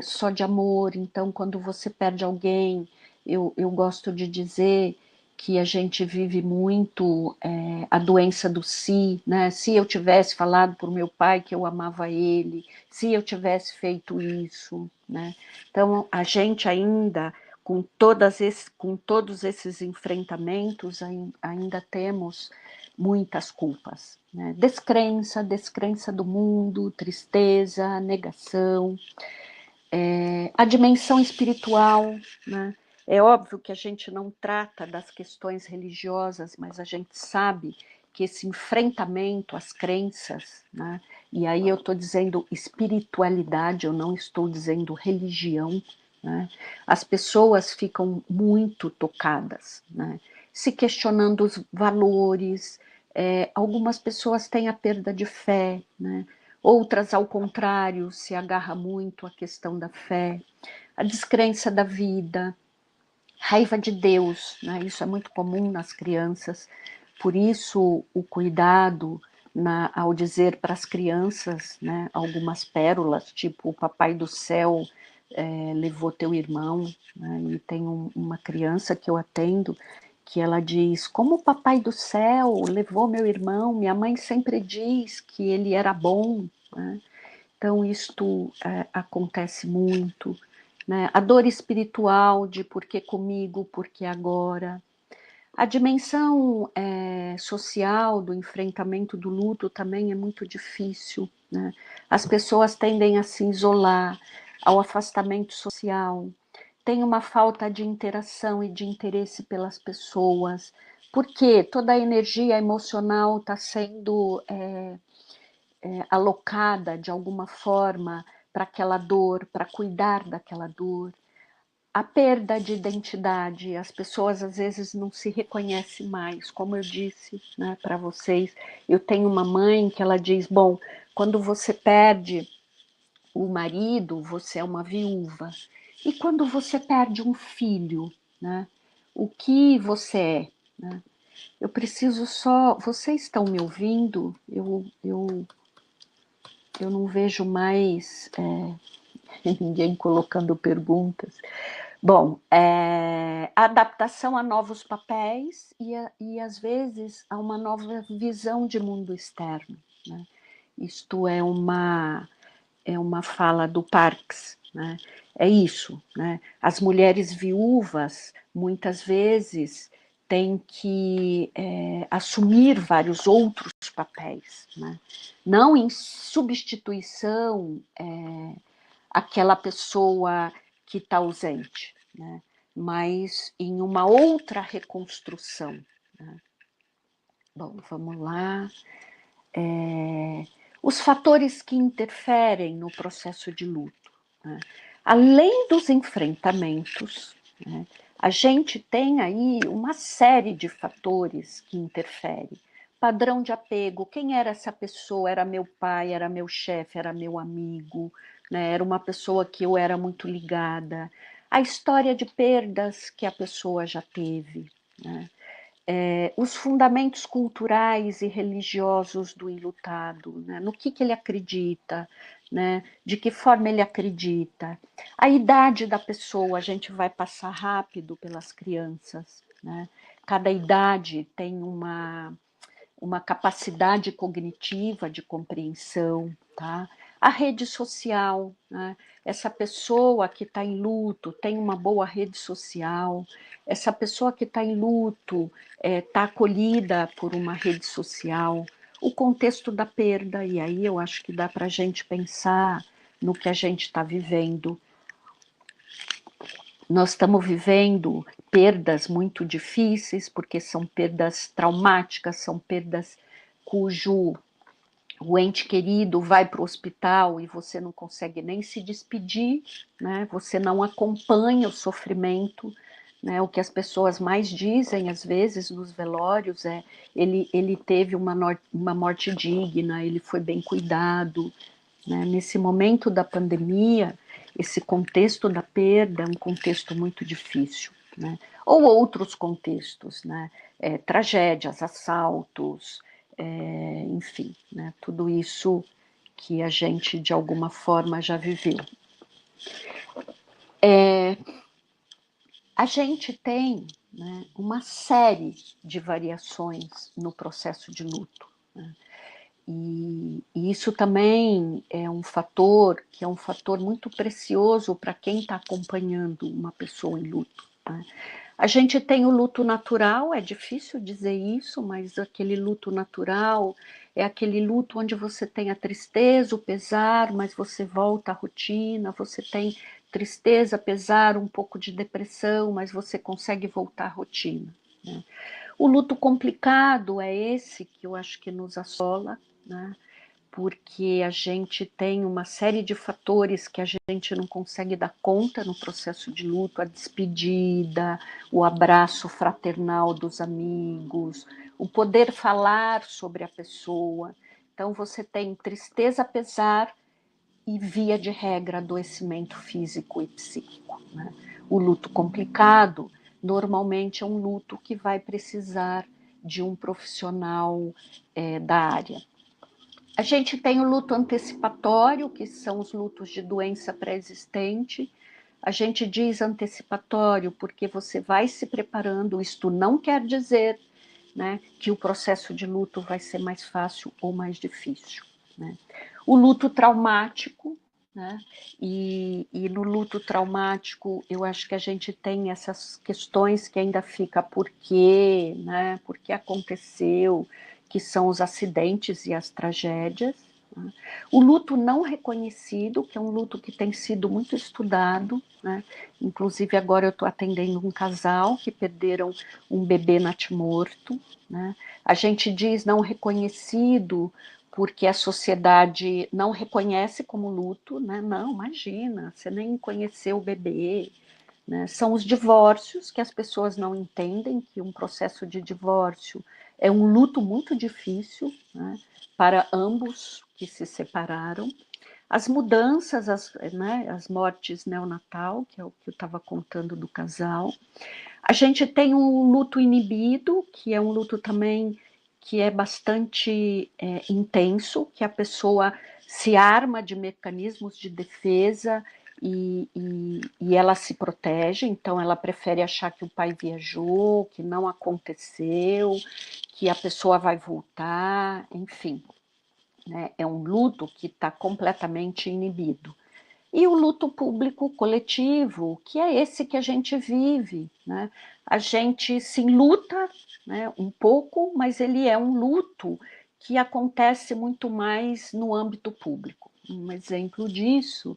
só de amor, então quando você perde alguém, eu gosto de dizer que a gente vive muito a doença do si, né? Se eu tivesse falado para o meu pai que eu amava ele, se eu tivesse feito isso, né? Então a gente ainda com todos esses enfrentamentos ainda temos muitas culpas, né? Descrença do mundo, tristeza, negação, a dimensão espiritual, né? É óbvio que a gente não trata das questões religiosas, mas a gente sabe que esse enfrentamento às crenças, né? E aí eu estou dizendo espiritualidade, eu não estou dizendo religião, né? As pessoas ficam muito tocadas, né? Se questionando os valores, algumas pessoas têm a perda de fé, né? Outras, ao contrário, se agarra muito à questão da fé, a descrença da vida, raiva de Deus, né? Isso é muito comum nas crianças. Por isso, o cuidado ao dizer para as crianças, né, algumas pérolas, tipo o Papai do Céu levou teu irmão, né? E tem uma criança que eu atendo que ela diz, como o Papai do Céu levou meu irmão, minha mãe sempre diz que ele era bom, né? Então, isto acontece muito, né? A dor espiritual de por que comigo, por que agora. A dimensão social do enfrentamento do luto também é muito difícil, né? As pessoas tendem a se isolar, ao afastamento social, tem uma falta de interação e de interesse pelas pessoas, porque toda a energia emocional está sendo alocada de alguma forma para aquela dor, para cuidar daquela dor. A perda de identidade, as pessoas às vezes não se reconhecem mais, como eu disse, né, para vocês. Eu tenho uma mãe que ela diz, bom, quando você perde o marido, você é uma viúva. E quando você perde um filho, né, o que você é? Né? Eu preciso só... Vocês estão me ouvindo? Eu não vejo mais ninguém colocando perguntas. Bom, a adaptação a novos papéis e às vezes a uma nova visão de mundo externo, né? Isto é uma fala do Parks, né? É isso, né? As mulheres viúvas muitas vezes têm que assumir vários outros papéis, né? Não em substituição àquela pessoa que está ausente, né? Mas em uma outra reconstrução, né? Bom, vamos lá. Os fatores que interferem no processo de luto, né? Além dos enfrentamentos, né, a gente tem aí uma série de fatores que interferem. Padrão de apego, quem era essa pessoa? Era meu pai, era meu chefe, era meu amigo, né? Era uma pessoa que eu era muito ligada. A história de perdas que a pessoa já teve, né? os fundamentos culturais e religiosos do enlutado, né? No que ele acredita, né? De que forma ele acredita. A idade da pessoa, a gente vai passar rápido pelas crianças, né? Cada idade tem uma capacidade cognitiva de compreensão, tá? A rede social, né? Essa pessoa que está em luto tem uma boa rede social, essa pessoa que está em luto está acolhida por uma rede social, o contexto da perda, e aí eu acho que dá para a gente pensar no que a gente está vivendo. Nós estamos vivendo perdas muito difíceis, porque são perdas traumáticas, são perdas cujo o ente querido vai para o hospital e você não consegue nem se despedir, né? Você não acompanha o sofrimento, né? O que as pessoas mais dizem, às vezes, nos velórios é ele teve uma morte digna, ele foi bem cuidado, né? Nesse momento da pandemia, esse contexto da perda é um contexto muito difícil, né? Ou outros contextos, né? Tragédias, assaltos, enfim, né? Tudo isso que a gente de alguma forma já viveu. A gente tem, né, uma série de variações no processo de luto, né? E isso também é um fator que é um fator muito precioso para quem está acompanhando uma pessoa em luto, né? A gente tem o luto natural, é difícil dizer isso, mas aquele luto natural é aquele luto onde você tem a tristeza, o pesar, mas você volta à rotina, você tem tristeza, pesar, um pouco de depressão, mas você consegue voltar à rotina, né? O luto complicado é esse que eu acho que nos assola, né? Porque a gente tem uma série de fatores que a gente não consegue dar conta no processo de luto, a despedida, o abraço fraternal dos amigos, o poder falar sobre a pessoa. Então você tem tristeza, pesar e, via de regra, adoecimento físico e psíquico, né? O luto complicado normalmente é um luto que vai precisar de um profissional da área. A gente tem o luto antecipatório, que são os lutos de doença pré-existente. A gente diz antecipatório porque você vai se preparando, isto não quer dizer, né, que o processo de luto vai ser mais fácil ou mais difícil, né? O luto traumático, né? E no luto traumático, eu acho que a gente tem essas questões que ainda fica por quê, né? Por que aconteceu, que são os acidentes e as tragédias, né? O luto não reconhecido, que é um luto que tem sido muito estudado, né? Inclusive agora eu estou atendendo um casal que perderam um bebê natimorto, né? A gente diz não reconhecido porque a sociedade não reconhece como luto, né? Não, imagina, você nem conheceu o bebê, né? São os divórcios que as pessoas não entendem que um processo de divórcio é um luto muito difícil, né, para ambos que se separaram. As mudanças, né, as mortes neonatal, que é o que eu estava contando do casal. A gente tem um luto inibido, que é um luto também que é bastante intenso, que a pessoa se arma de mecanismos de defesa e ela se protege, então ela prefere achar que o pai viajou, que não aconteceu, que a pessoa vai voltar, enfim, né? É um luto que está completamente inibido. E o luto público coletivo, que é esse que a gente vive, né? A gente se luta, né, um pouco, mas ele é um luto que acontece muito mais no âmbito público. Um exemplo disso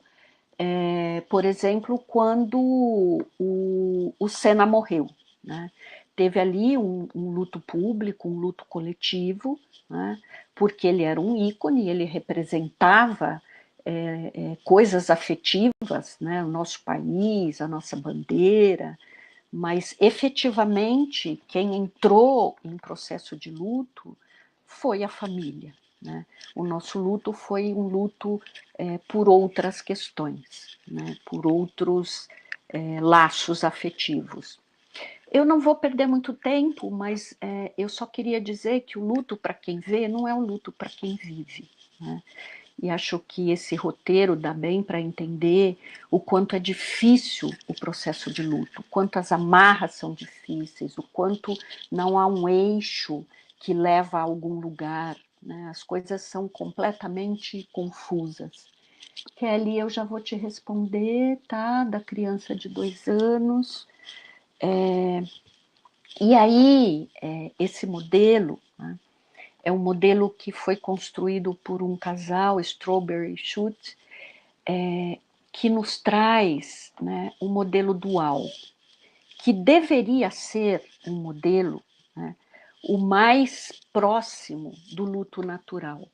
por exemplo, quando o Senna morreu, né? Teve ali um luto público, um luto coletivo, né? Porque ele era um ícone, ele representava coisas afetivas, né? O nosso país, a nossa bandeira, mas efetivamente quem entrou em processo de luto foi a família, né? O nosso luto foi um luto por outras questões, né? Por outros laços afetivos. Eu não vou perder muito tempo, mas eu só queria dizer que o luto para quem vê não é um luto para quem vive, né? E acho que esse roteiro dá bem para entender o quanto é difícil o processo de luto, o quanto as amarras são difíceis, o quanto não há um eixo que leva a algum lugar, né? As coisas são completamente confusas. Kelly, eu já vou te responder, tá? Da criança de 2 anos. E aí, esse modelo, né, é um modelo que foi construído por um casal, Strawberry Shute, que nos traz, né, um modelo dual, que deveria ser um modelo, né, o mais próximo do luto natural,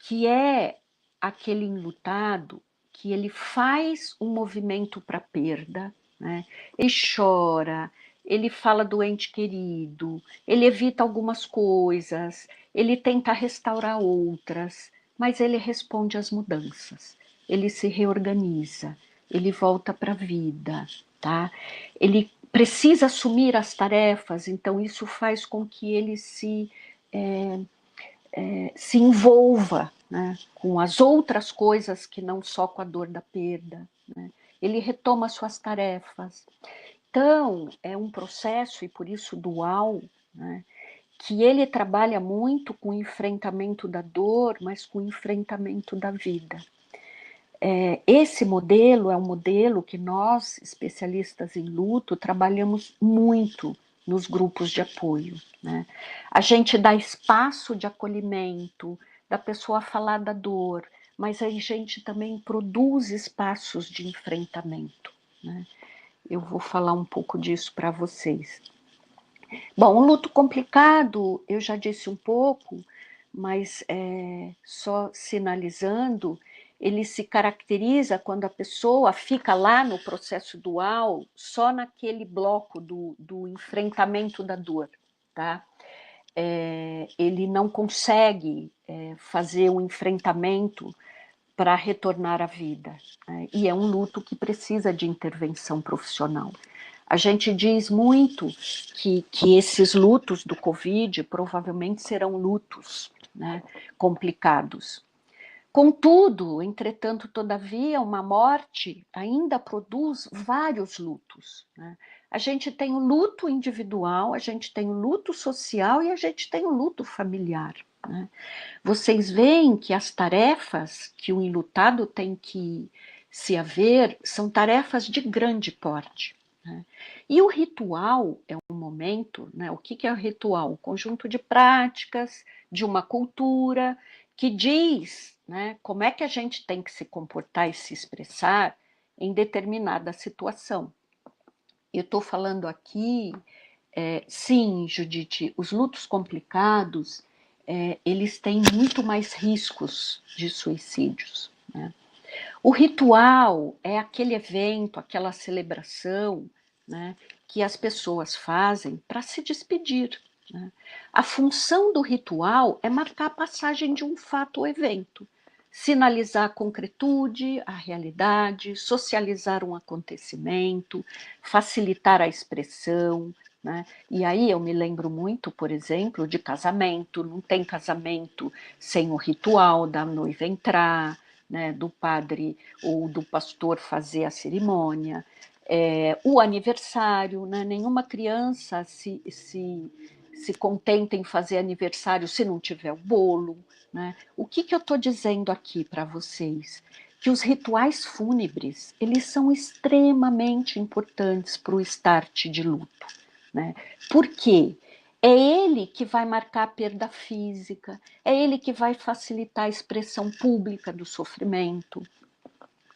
que é aquele enlutado que ele faz um movimento para a perda, né? Ele chora, ele fala do ente querido, ele evita algumas coisas, ele tenta restaurar outras, mas ele responde às mudanças, ele se reorganiza, ele volta para a vida, tá? Ele precisa assumir as tarefas, então isso faz com que ele se envolva, né, com as outras coisas que não só com a dor da perda, né? Ele retoma suas tarefas. Então, é um processo, e por isso dual, né, que ele trabalha muito com o enfrentamento da dor, mas com o enfrentamento da vida. Esse modelo é um modelo que nós, especialistas em luto, trabalhamos muito nos grupos de apoio, né? A gente dá espaço de acolhimento, da pessoa falar da dor, mas a gente também produz espaços de enfrentamento, né? Eu vou falar um pouco disso para vocês. Bom, o luto complicado, eu já disse um pouco, mas só sinalizando, ele se caracteriza quando a pessoa fica lá no processo dual, só naquele bloco do enfrentamento da dor, tá? Ele não consegue fazer o enfrentamento para retornar à vida, né? E é um luto que precisa de intervenção profissional. A gente diz muito que esses lutos do Covid provavelmente serão lutos, né, complicados. Contudo, entretanto, todavia, uma morte ainda produz vários lutos, né? A gente tem o luto individual, a gente tem o luto social e a gente tem o luto familiar, né? Vocês veem que as tarefas que o enlutado tem que se haver são tarefas de grande porte, né? E o ritual é um momento, né? O que é o ritual? Um conjunto de práticas, de uma cultura que diz, né, como é que a gente tem que se comportar e se expressar em determinada situação. Eu estou falando aqui, sim, Judite, os lutos complicados, eles têm muito mais riscos de suicídios, né? O ritual é aquele evento, aquela celebração, né, que as pessoas fazem para se despedir, né? A função do ritual é marcar a passagem de um fato ou evento, sinalizar a concretude, a realidade, socializar um acontecimento, facilitar a expressão, né? E aí eu me lembro muito, por exemplo, de casamento. Não tem casamento sem o ritual da noiva entrar, né, do padre ou do pastor fazer a cerimônia. O aniversário, né? Nenhuma criança se contenta em fazer aniversário se não tiver o bolo, né? O que eu estou dizendo aqui para vocês? Que os rituais fúnebres, eles são extremamente importantes para o start de luto, né? Por quê? É ele que vai marcar a perda física, é ele que vai facilitar a expressão pública do sofrimento,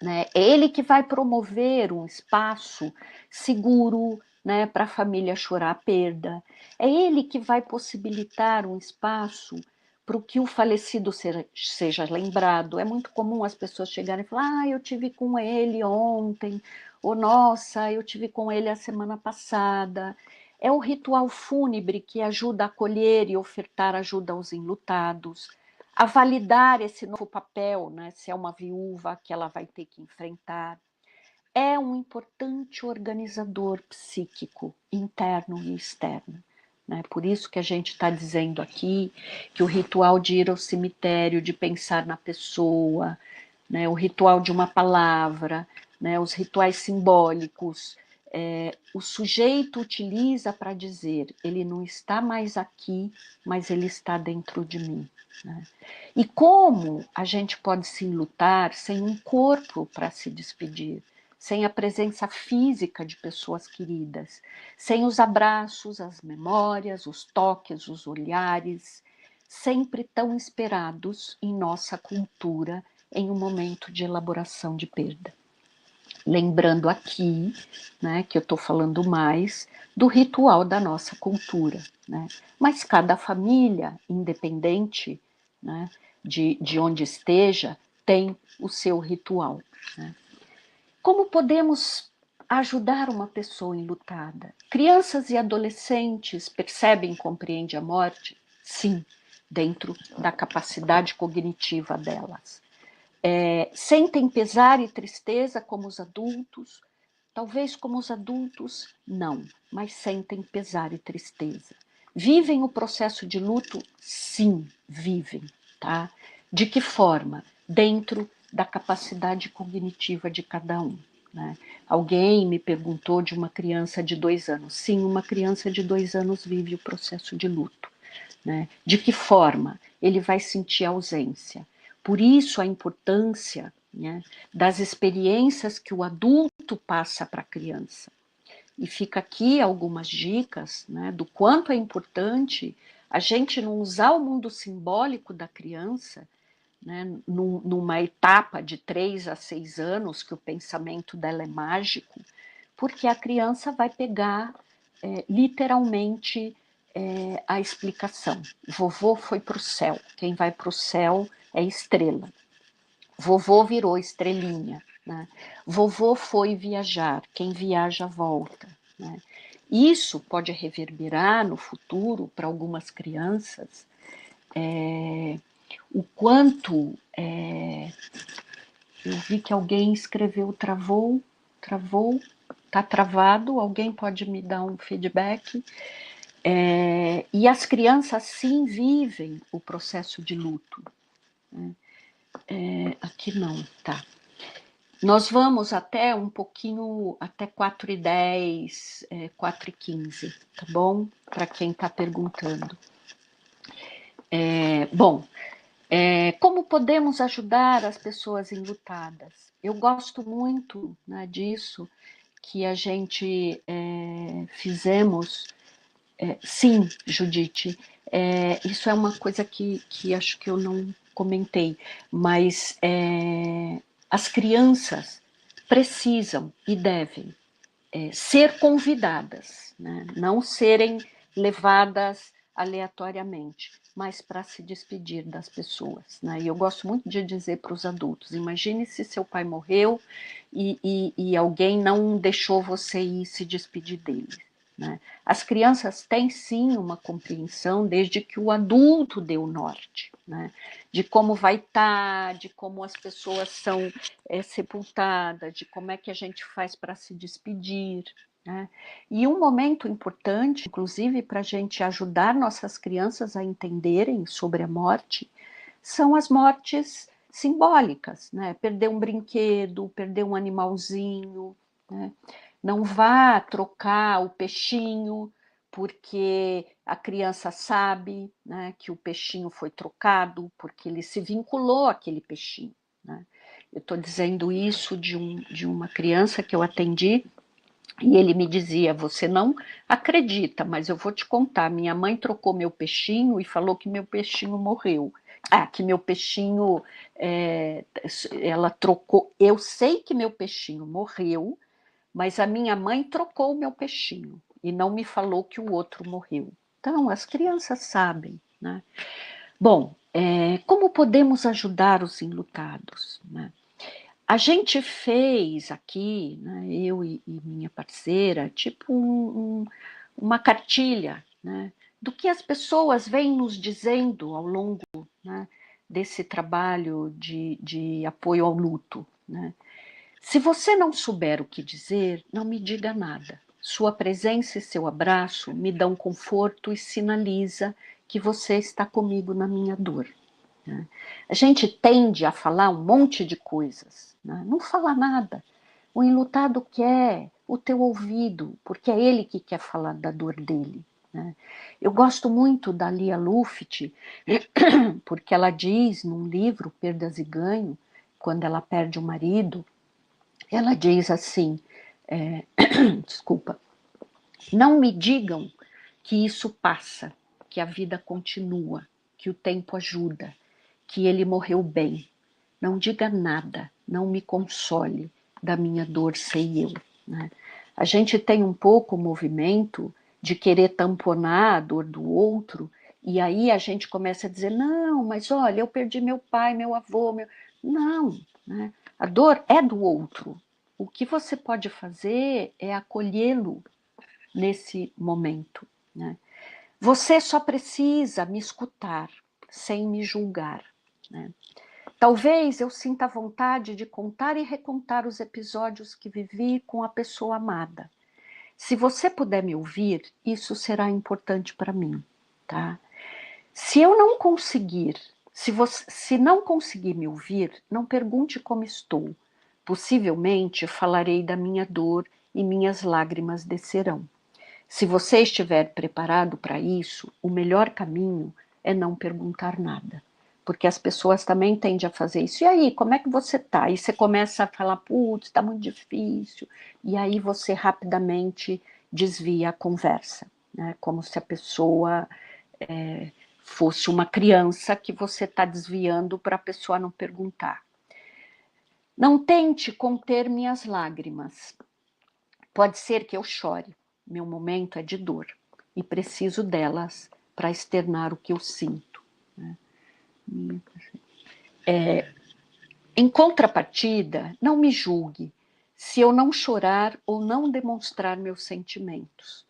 né? É ele que vai promover um espaço seguro, né, para a família chorar a perda. É ele que vai possibilitar um espaço para que o falecido seja lembrado. É muito comum as pessoas chegarem e falar: eu tive com ele ontem, ou nossa, eu tive com ele a semana passada. É o ritual fúnebre que ajuda a acolher e ofertar ajuda aos enlutados, a validar esse novo papel, né? Se é uma viúva que ela vai ter que enfrentar. é um importante organizador psíquico, interno e externo. Né? Por isso que a gente está dizendo aqui que o ritual de ir ao cemitério, de pensar na pessoa, né? O ritual de uma palavra, né? Os rituais simbólicos, o sujeito utiliza para dizer, ele não está mais aqui, mas ele está dentro de mim. Né? E como a gente pode se enlutar sem um corpo para se despedir, sem a presença física de pessoas queridas, sem os abraços, as memórias, os toques, os olhares, sempre tão esperados em nossa cultura em um momento de elaboração de perda. Lembrando aqui, né, que eu estou falando mais do ritual da nossa cultura, né? Mas cada família, independente, né, de onde esteja, tem o seu ritual. Né? Como podemos ajudar uma pessoa enlutada? Crianças e adolescentes percebem e compreendem a morte? Sim, dentro da capacidade cognitiva delas. Sentem pesar e tristeza como os adultos? Talvez como os adultos, não, mas sentem pesar e tristeza. Vivem o processo de luto? Sim, vivem, tá? De que forma? Dentro da capacidade cognitiva de cada um. Né? Alguém me perguntou de uma criança de 2 anos. Sim, uma criança de 2 anos vive o processo de luto. Né? De que forma? Ele vai sentir ausência. Por isso a importância, né, das experiências que o adulto passa para a criança. E fica aqui algumas dicas, né, do quanto é importante a gente não usar o mundo simbólico da criança, né, numa etapa de 3 a 6 anos, que o pensamento dela é mágico, porque a criança vai pegar literalmente a explicação. Vovô foi para o céu, quem vai para o céu é estrela. Vovô virou estrelinha. Né? Vovô foi viajar, quem viaja volta. Né? Isso pode reverberar no futuro para algumas crianças o quanto. Eu vi que alguém escreveu travou, está travado, alguém pode me dar um feedback? E as crianças sim vivem o processo de luto. Né? Aqui não, tá. Nós vamos até um pouquinho, até 4h10, 4h15, tá bom? Para quem está perguntando. Como podemos ajudar as pessoas enlutadas? Eu gosto muito, né, disso que a gente fizemos. Sim, Judite, isso é uma coisa que acho que eu não comentei, mas as crianças precisam e devem ser convidadas, né? Não serem levadas aleatoriamente, mas para se despedir das pessoas. Né? E eu gosto muito de dizer para os adultos, imagine se seu pai morreu e alguém não deixou você ir se despedir dele. Né? As crianças têm sim uma compreensão desde que o adulto dê o norte, né? De como vai estar, de como as pessoas são sepultadas, de como é que a gente faz para se despedir. Né? E um momento importante, inclusive, para a gente ajudar nossas crianças a entenderem sobre a morte, são as mortes simbólicas, né? Perder um brinquedo, perder um animalzinho, né? Não vá trocar o peixinho, porque a criança sabe, né, que o peixinho foi trocado, porque ele se vinculou àquele peixinho. Né? Eu estou dizendo isso de uma criança que eu atendi, e ele me dizia, você não acredita, mas eu vou te contar, minha mãe trocou meu peixinho e falou que meu peixinho morreu. Que meu peixinho, ela trocou, eu sei que meu peixinho morreu, mas a minha mãe trocou o meu peixinho e não me falou que o outro morreu. Então, as crianças sabem. Né? Bom, como podemos ajudar os enlutados? Né? A gente fez aqui, né, eu e minha parceira, tipo uma cartilha, né, do que as pessoas vêm nos dizendo ao longo, né, desse trabalho de apoio ao luto. Né. Se você não souber o que dizer, não me diga nada. Sua presença e seu abraço me dão conforto e sinaliza que você está comigo na minha dor. Né? A gente tende a falar um monte de coisas, né? Não fala nada. O enlutado quer o teu ouvido, porque é ele que quer falar da dor dele. Né? Eu gosto muito da Lia Luft, porque ela diz num livro, Perdas e Ganho, quando ela perde o marido, ela diz assim, desculpa, não me digam que isso passa, que a vida continua, que o tempo ajuda, que ele morreu bem. Não diga nada, não me console, da minha dor sei eu. Né? A gente tem um pouco o movimento de querer tamponar a dor do outro, e aí a gente começa a dizer, não, mas olha, eu perdi meu pai, meu avô, meu... Não, né? A dor é do outro. O que você pode fazer é acolhê-lo nesse momento. Né? Você só precisa me escutar, sem me julgar. Né? Talvez eu sinta vontade de contar e recontar os episódios que vivi com a pessoa amada. Se você puder me ouvir, isso será importante para mim, tá? Se eu não conseguir, se não conseguir me ouvir, não pergunte como estou. Possivelmente falarei da minha dor e minhas lágrimas descerão. Se você estiver preparado para isso, o melhor caminho é não perguntar nada. Porque as pessoas também tendem a fazer isso. E aí, como é que você está? E você começa a falar, putz, está muito difícil. E aí você rapidamente desvia a conversa. Né? Como se a pessoa fosse uma criança que você está desviando para a pessoa não perguntar. Não tente conter minhas lágrimas. Pode ser que eu chore. Meu momento é de dor e preciso delas para externar o que eu sinto. Né? Em contrapartida, não me julgue se eu não chorar ou não demonstrar meus sentimentos.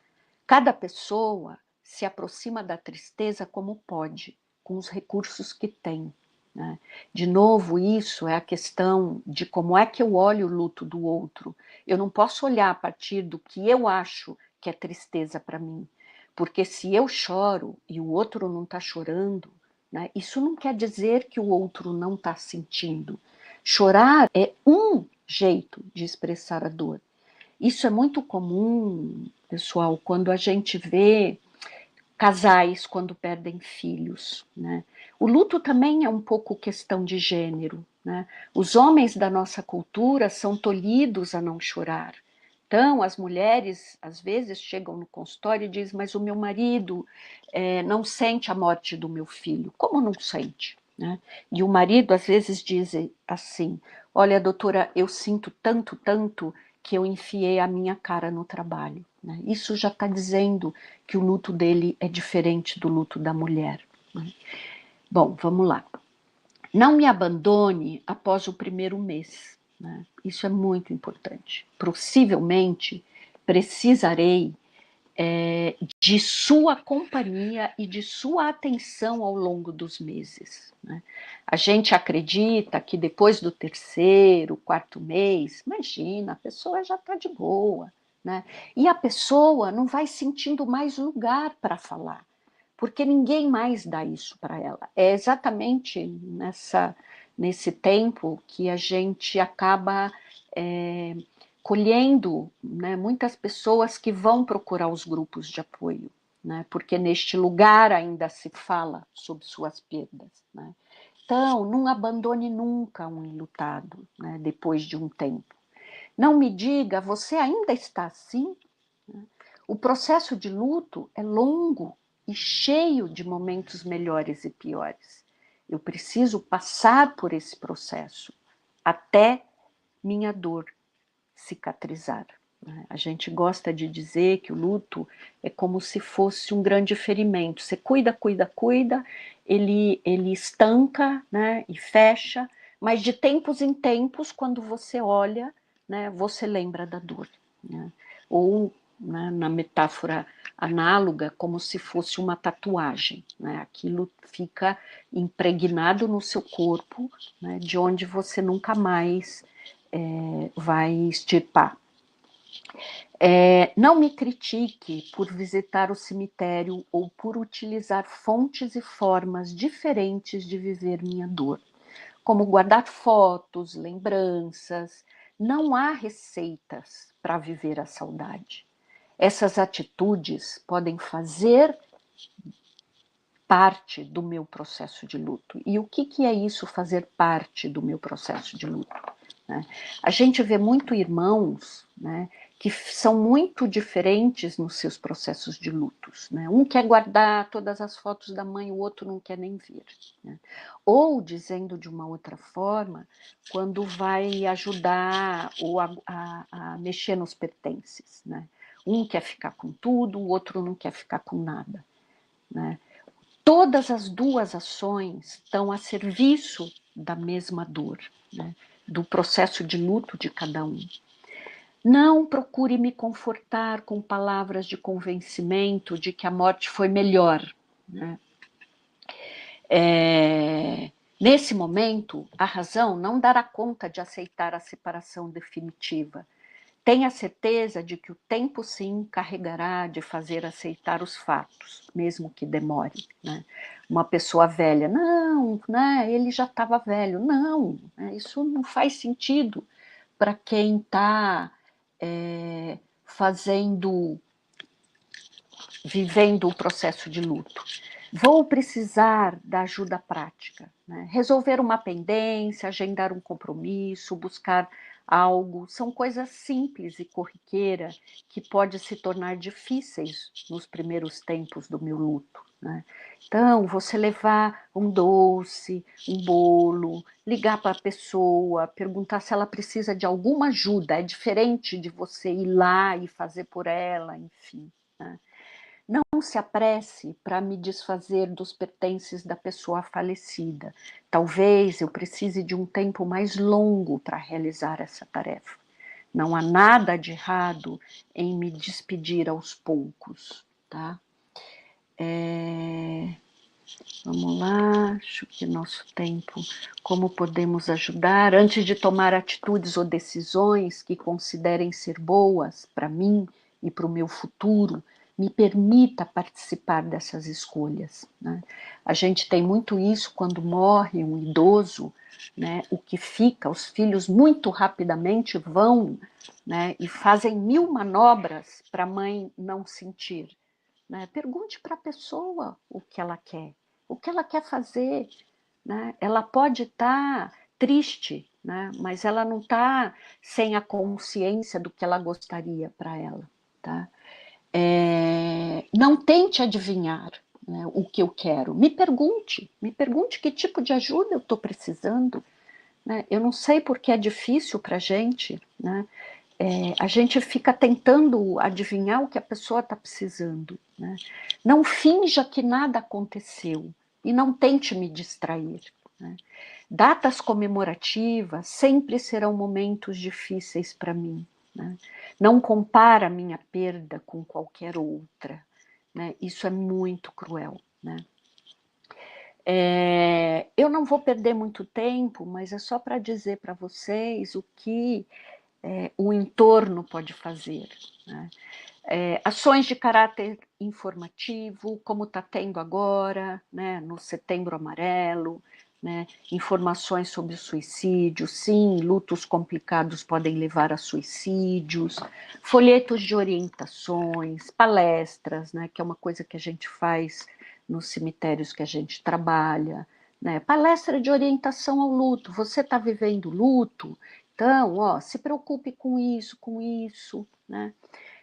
Cada pessoa se aproxima da tristeza como pode, com os recursos que tem. Né? De novo, isso é a questão de como é que eu olho o luto do outro. Eu não posso olhar a partir do que eu acho que é tristeza para mim, porque se eu choro e o outro não está chorando, né, isso não quer dizer que o outro não está sentindo. Chorar é um jeito de expressar a dor. Isso é muito comum, pessoal, quando a gente vê casais quando perdem filhos. Né? O luto também é um pouco questão de gênero. Né? Os homens da nossa cultura são tolhidos a não chorar. Então, as mulheres, às vezes, chegam no consultório e dizem, mas o meu marido não sente a morte do meu filho. Como não sente? Né? E o marido, às vezes, diz assim, olha, doutora, eu sinto tanto, tanto, que eu enfiei a minha cara no trabalho. Né? Isso já está dizendo que o luto dele é diferente do luto da mulher. Né? Bom, vamos lá. Não me abandone após o primeiro mês. Né? Isso é muito importante. Possivelmente precisarei de sua companhia e de sua atenção ao longo dos meses. Né? A gente acredita que depois do terceiro, quarto mês, imagina, a pessoa já está de boa. Né? E a pessoa não vai sentindo mais lugar para falar, porque ninguém mais dá isso para ela. É exatamente nesse tempo que a gente acaba colhendo, né, muitas pessoas que vão procurar os grupos de apoio, né, porque neste lugar ainda se fala sobre suas perdas. Né. Então, não abandone nunca um enlutado, né, depois de um tempo. Não me diga, você ainda está assim? O processo de luto é longo e cheio de momentos melhores e piores. Eu preciso passar por esse processo até minha dor cicatrizar. A gente gosta de dizer que o luto é como se fosse um grande ferimento. Você cuida, cuida, cuida, ele estanca, né, e fecha, mas de tempos em tempos, quando você olha, né, você lembra da dor. Né? Ou, né, na metáfora análoga, como se fosse uma tatuagem. Né? Aquilo fica impregnado no seu corpo, né, de onde você nunca mais vai extirpar. Não me critique por visitar o cemitério ou por utilizar fontes e formas diferentes de viver minha dor, como guardar fotos, lembranças. Não há receitas para viver a saudade. Essas atitudes podem fazer parte do meu processo de luto. E o que é isso, fazer parte do meu processo de luto? Né? A gente vê muito irmãos, né, que são muito diferentes nos seus processos de lutos. Né? Um quer guardar todas as fotos da mãe, o outro não quer nem ver. Né? Ou, dizendo de uma outra forma, quando vai ajudar ou a mexer nos pertences. Né? Um quer ficar com tudo, o outro não quer ficar com nada. Né? Todas as duas ações estão a serviço da mesma dor, né? Do processo de luto de cada um. Não procure me confortar com palavras de convencimento de que a morte foi melhor. Né? Nesse momento, a razão não dará conta de aceitar a separação definitiva. Tenha certeza de que o tempo se encarregará de fazer aceitar os fatos, mesmo que demore. Né? Uma pessoa velha, não, né, ele já estava velho. Não, né, isso não faz sentido para quem está vivendo o processo de luto. Vou precisar da ajuda prática, né? Resolver uma pendência, agendar um compromisso, buscar algo, são coisas simples e corriqueiras que podem se tornar difíceis nos primeiros tempos do meu luto. Né? Então, você levar um doce, um bolo, ligar para a pessoa, perguntar se ela precisa de alguma ajuda, é diferente de você ir lá e fazer por ela, enfim. Né? Não se apresse para me desfazer dos pertences da pessoa falecida. Talvez eu precise de um tempo mais longo para realizar essa tarefa. Não há nada de errado em me despedir aos poucos, tá? Vamos lá, acho que nosso tempo. Como podemos ajudar? Antes de tomar atitudes ou decisões que considerem ser boas para mim e para o meu futuro, me permita participar dessas escolhas. Né? A gente tem muito isso quando morre um idoso, né? O que fica, os filhos muito rapidamente vão, né? E fazem 1000 manobras para a mãe não sentir. Né? Pergunte para a pessoa o que ela quer fazer. Né? Ela pode estar triste, né? Mas ela não está sem a consciência do que ela gostaria para ela. Tá? Não tente adivinhar, né, o que eu quero. Me pergunte que tipo de ajuda eu estou precisando. Né? Eu não sei porque é difícil para a gente, né? A gente fica tentando adivinhar o que a pessoa está precisando. Né? Não finja que nada aconteceu e não tente me distrair. Né? Datas comemorativas sempre serão momentos difíceis para mim. Né? Não compara a minha perda com qualquer outra. Né? Isso é muito cruel. Né? Eu não vou perder muito tempo, mas é só para dizer para vocês o que o entorno pode fazer. Né? Ações de caráter informativo, como está tendo agora, né, no Setembro Amarelo, né, informações sobre o suicídio, sim, lutos complicados podem levar a suicídios, folhetos de orientações, palestras, né, que é uma coisa que a gente faz nos cemitérios que a gente trabalha, né, palestra de orientação ao luto. Você está vivendo luto? Então, se preocupe com isso, né?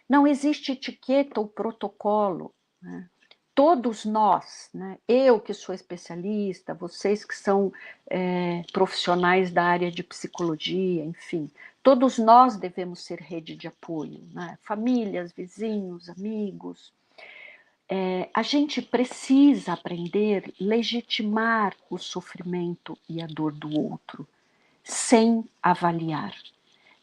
Não existe etiqueta ou protocolo, né? Todos nós, né? Eu que sou especialista, vocês que são profissionais da área de psicologia, enfim, todos nós devemos ser rede de apoio, né? Famílias, vizinhos, amigos. A gente precisa aprender a legitimar o sofrimento e a dor do outro, sem avaliar.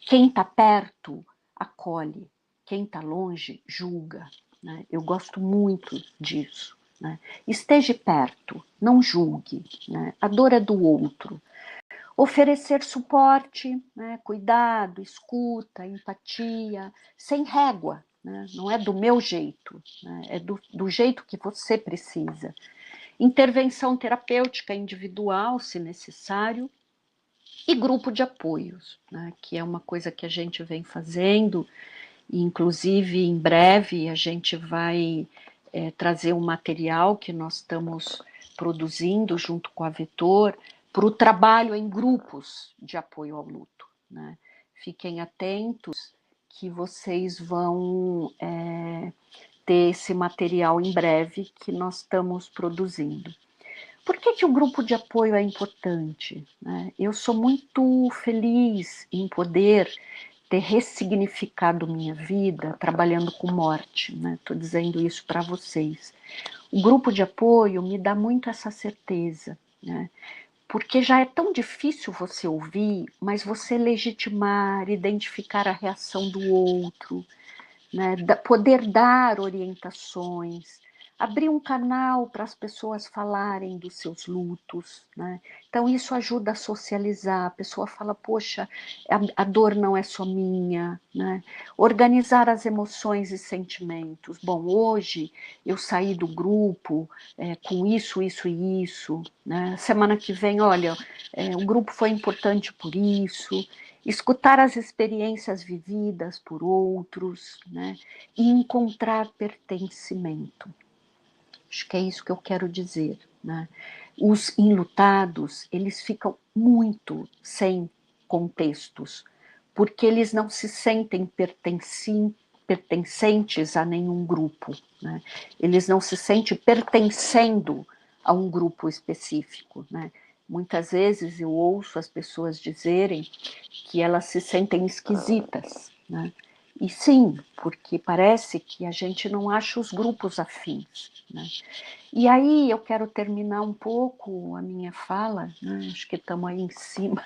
Quem está perto, acolhe. Quem está longe, julga. Né? Eu gosto muito disso. Né? Esteja perto, não julgue. Né? A dor é do outro. Oferecer suporte, né, cuidado, escuta, empatia, sem régua, né, não é do meu jeito, né, é do jeito que você precisa. Intervenção terapêutica individual, se necessário, e grupo de apoios, né, que é uma coisa que a gente vem fazendo, e inclusive em breve a gente vai trazer um material que nós estamos produzindo junto com a Vetor para o trabalho em grupos de apoio ao luto, né? Fiquem atentos que vocês vão ter esse material em breve que nós estamos produzindo. Por que o grupo de apoio é importante, né? Eu sou muito feliz em poder ter ressignificado minha vida trabalhando com morte, né? Estou dizendo isso para vocês. O grupo de apoio me dá muito essa certeza, né? Porque já é tão difícil você ouvir, mas você legitimar, identificar a reação do outro, né? Poder dar orientações, abrir um canal para as pessoas falarem dos seus lutos, né? Então isso ajuda a socializar, a pessoa fala, poxa, a dor não é só minha, né? Organizar as emoções e sentimentos. Bom, hoje eu saí do grupo com isso, isso e isso, né? Semana que vem, olha, o grupo foi importante por isso. Escutar as experiências vividas por outros, né? E encontrar pertencimento. Acho que é isso que eu quero dizer, né? Os enlutados, eles ficam muito sem contextos, porque eles não se sentem pertencentes a nenhum grupo, né? Eles não se sentem pertencendo a um grupo específico, né? Muitas vezes eu ouço as pessoas dizerem que elas se sentem esquisitas, né? E sim, porque parece que a gente não acha os grupos afins, né? E aí eu quero terminar um pouco a minha fala, né? Acho que estamos aí em cima,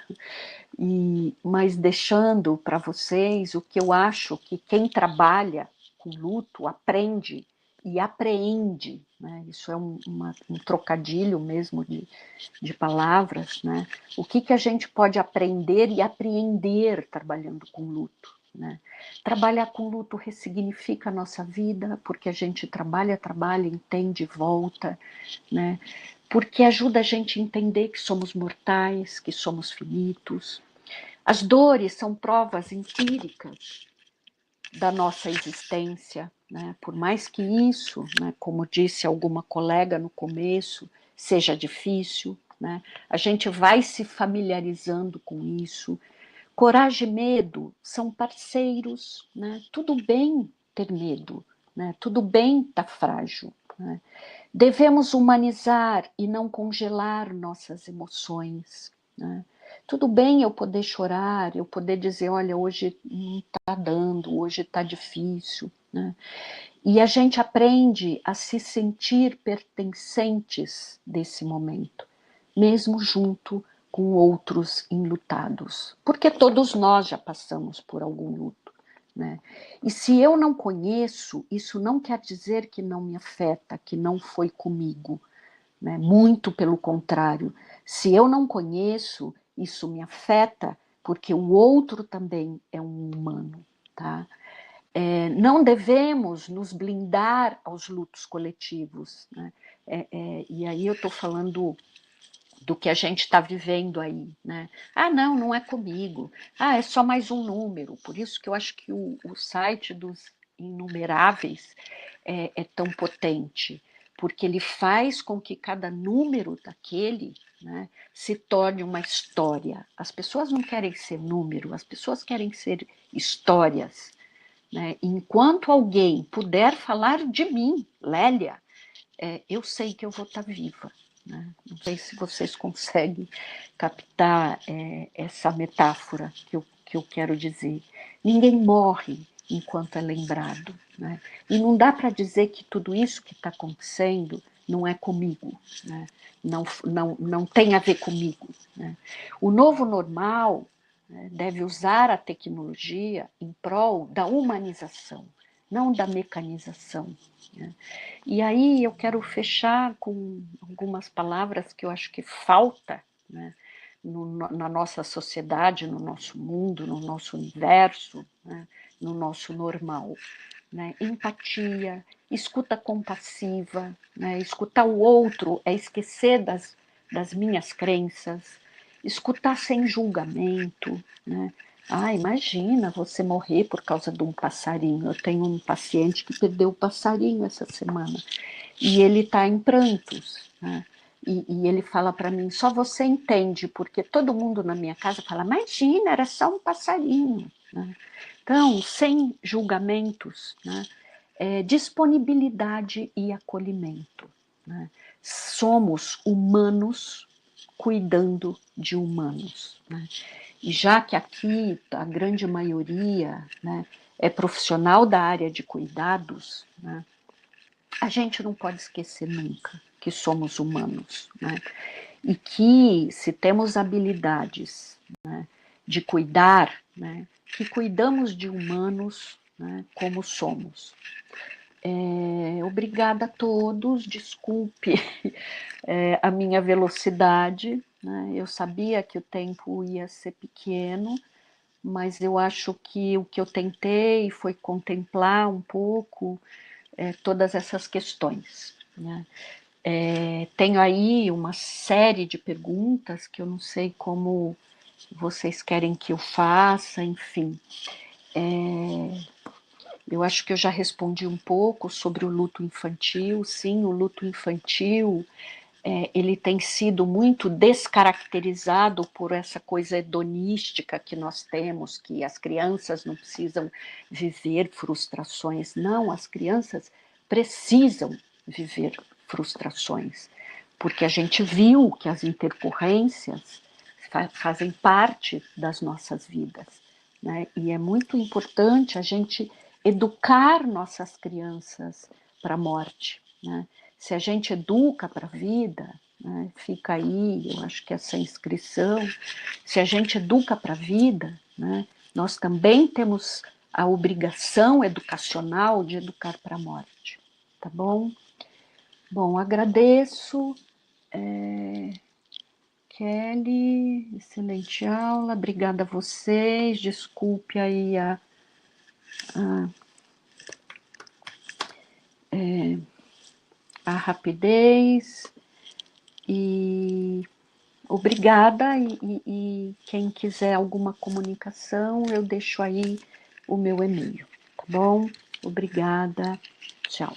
mas deixando para vocês o que eu acho que quem trabalha com luto aprende e apreende, né? Isso é um trocadilho mesmo de palavras, né? O que a gente pode aprender e apreender trabalhando com luto, né? Trabalhar com luto ressignifica a nossa vida, porque a gente trabalha, entende, volta, né? Porque ajuda a gente a entender que somos mortais, que somos finitos. As dores são provas empíricas da nossa existência, né? Por mais que isso, né, como disse alguma colega no começo, seja difícil, né? A gente vai se familiarizando com isso. Coragem e medo são parceiros, né? Tudo bem ter medo, né? Tudo bem estar frágil, né? Devemos humanizar e não congelar nossas emoções, né? Tudo bem eu poder chorar, eu poder dizer, olha, hoje não está dando, hoje está difícil, né? E a gente aprende a se sentir pertencentes desse momento, mesmo junto com outros enlutados, porque todos nós já passamos por algum luto, né? E se eu não conheço, isso não quer dizer que não me afeta, que não foi comigo, né? Muito pelo contrário, se eu não conheço, isso me afeta, porque o outro também é um humano, tá? Não devemos nos blindar aos lutos coletivos, né? E aí eu estou falando do que a gente está vivendo aí, né? Ah, não, não é comigo. Ah, é só mais um número. Por isso que eu acho que o site dos inumeráveis é tão potente, porque ele faz com que cada número daquele, né, se torne uma história. As pessoas não querem ser número, as pessoas querem ser histórias, né? Enquanto alguém puder falar de mim, Lélia, eu sei que eu vou estar viva, né? Não sei se vocês conseguem captar essa metáfora que eu quero dizer. Ninguém morre enquanto é lembrado, né? E não dá para dizer que tudo isso que está acontecendo não é comigo, né? Não tem a ver comigo, né? O novo normal, né, deve usar a tecnologia em prol da humanização, não da mecanização, né? E aí eu quero fechar com algumas palavras que eu acho que falta, né, na nossa sociedade, no nosso mundo, no nosso universo, né? No nosso normal. Né? Empatia, escuta compassiva, né? Escutar o outro é esquecer das minhas crenças, escutar sem julgamento, né? Ah, imagina você morrer por causa de um passarinho. Eu tenho um paciente que perdeu o passarinho essa semana e ele está em prantos, né? E ele fala para mim, só você entende, porque todo mundo na minha casa fala, imagina, era só um passarinho. Né? Então, sem julgamentos, né? Disponibilidade e acolhimento. Né? Somos humanos cuidando de humanos. Né? E já que aqui a grande maioria, né, é profissional da área de cuidados, né, a gente não pode esquecer nunca que somos humanos, né? E que se temos habilidades, né, de cuidar, né, que cuidamos de humanos, né, como somos. Obrigada a todos, desculpe a minha velocidade, né? Eu sabia que o tempo ia ser pequeno, mas eu acho que o que eu tentei foi contemplar um pouco todas essas questões. Né? Tenho aí uma série de perguntas que eu não sei como vocês querem que eu faça, enfim. Eu acho que eu já respondi um pouco sobre o luto infantil. Sim, o luto infantil ele tem sido muito descaracterizado por essa coisa hedonística que nós temos, que as crianças não precisam viver frustrações. Não, as crianças precisam viver frustrações, porque a gente viu que as intercorrências fazem parte das nossas vidas, né? E é muito importante a gente educar nossas crianças para a morte, né? Se a gente educa para a vida, né, fica aí, eu acho que essa inscrição, se a gente educa para a vida, né, nós também temos a obrigação educacional de educar para a morte, tá bom? Bom, agradeço, Kelly, excelente aula, obrigada a vocês, desculpe aí a rapidez, e obrigada, e quem quiser alguma comunicação, eu deixo aí o meu e-mail, tá bom? Obrigada, tchau.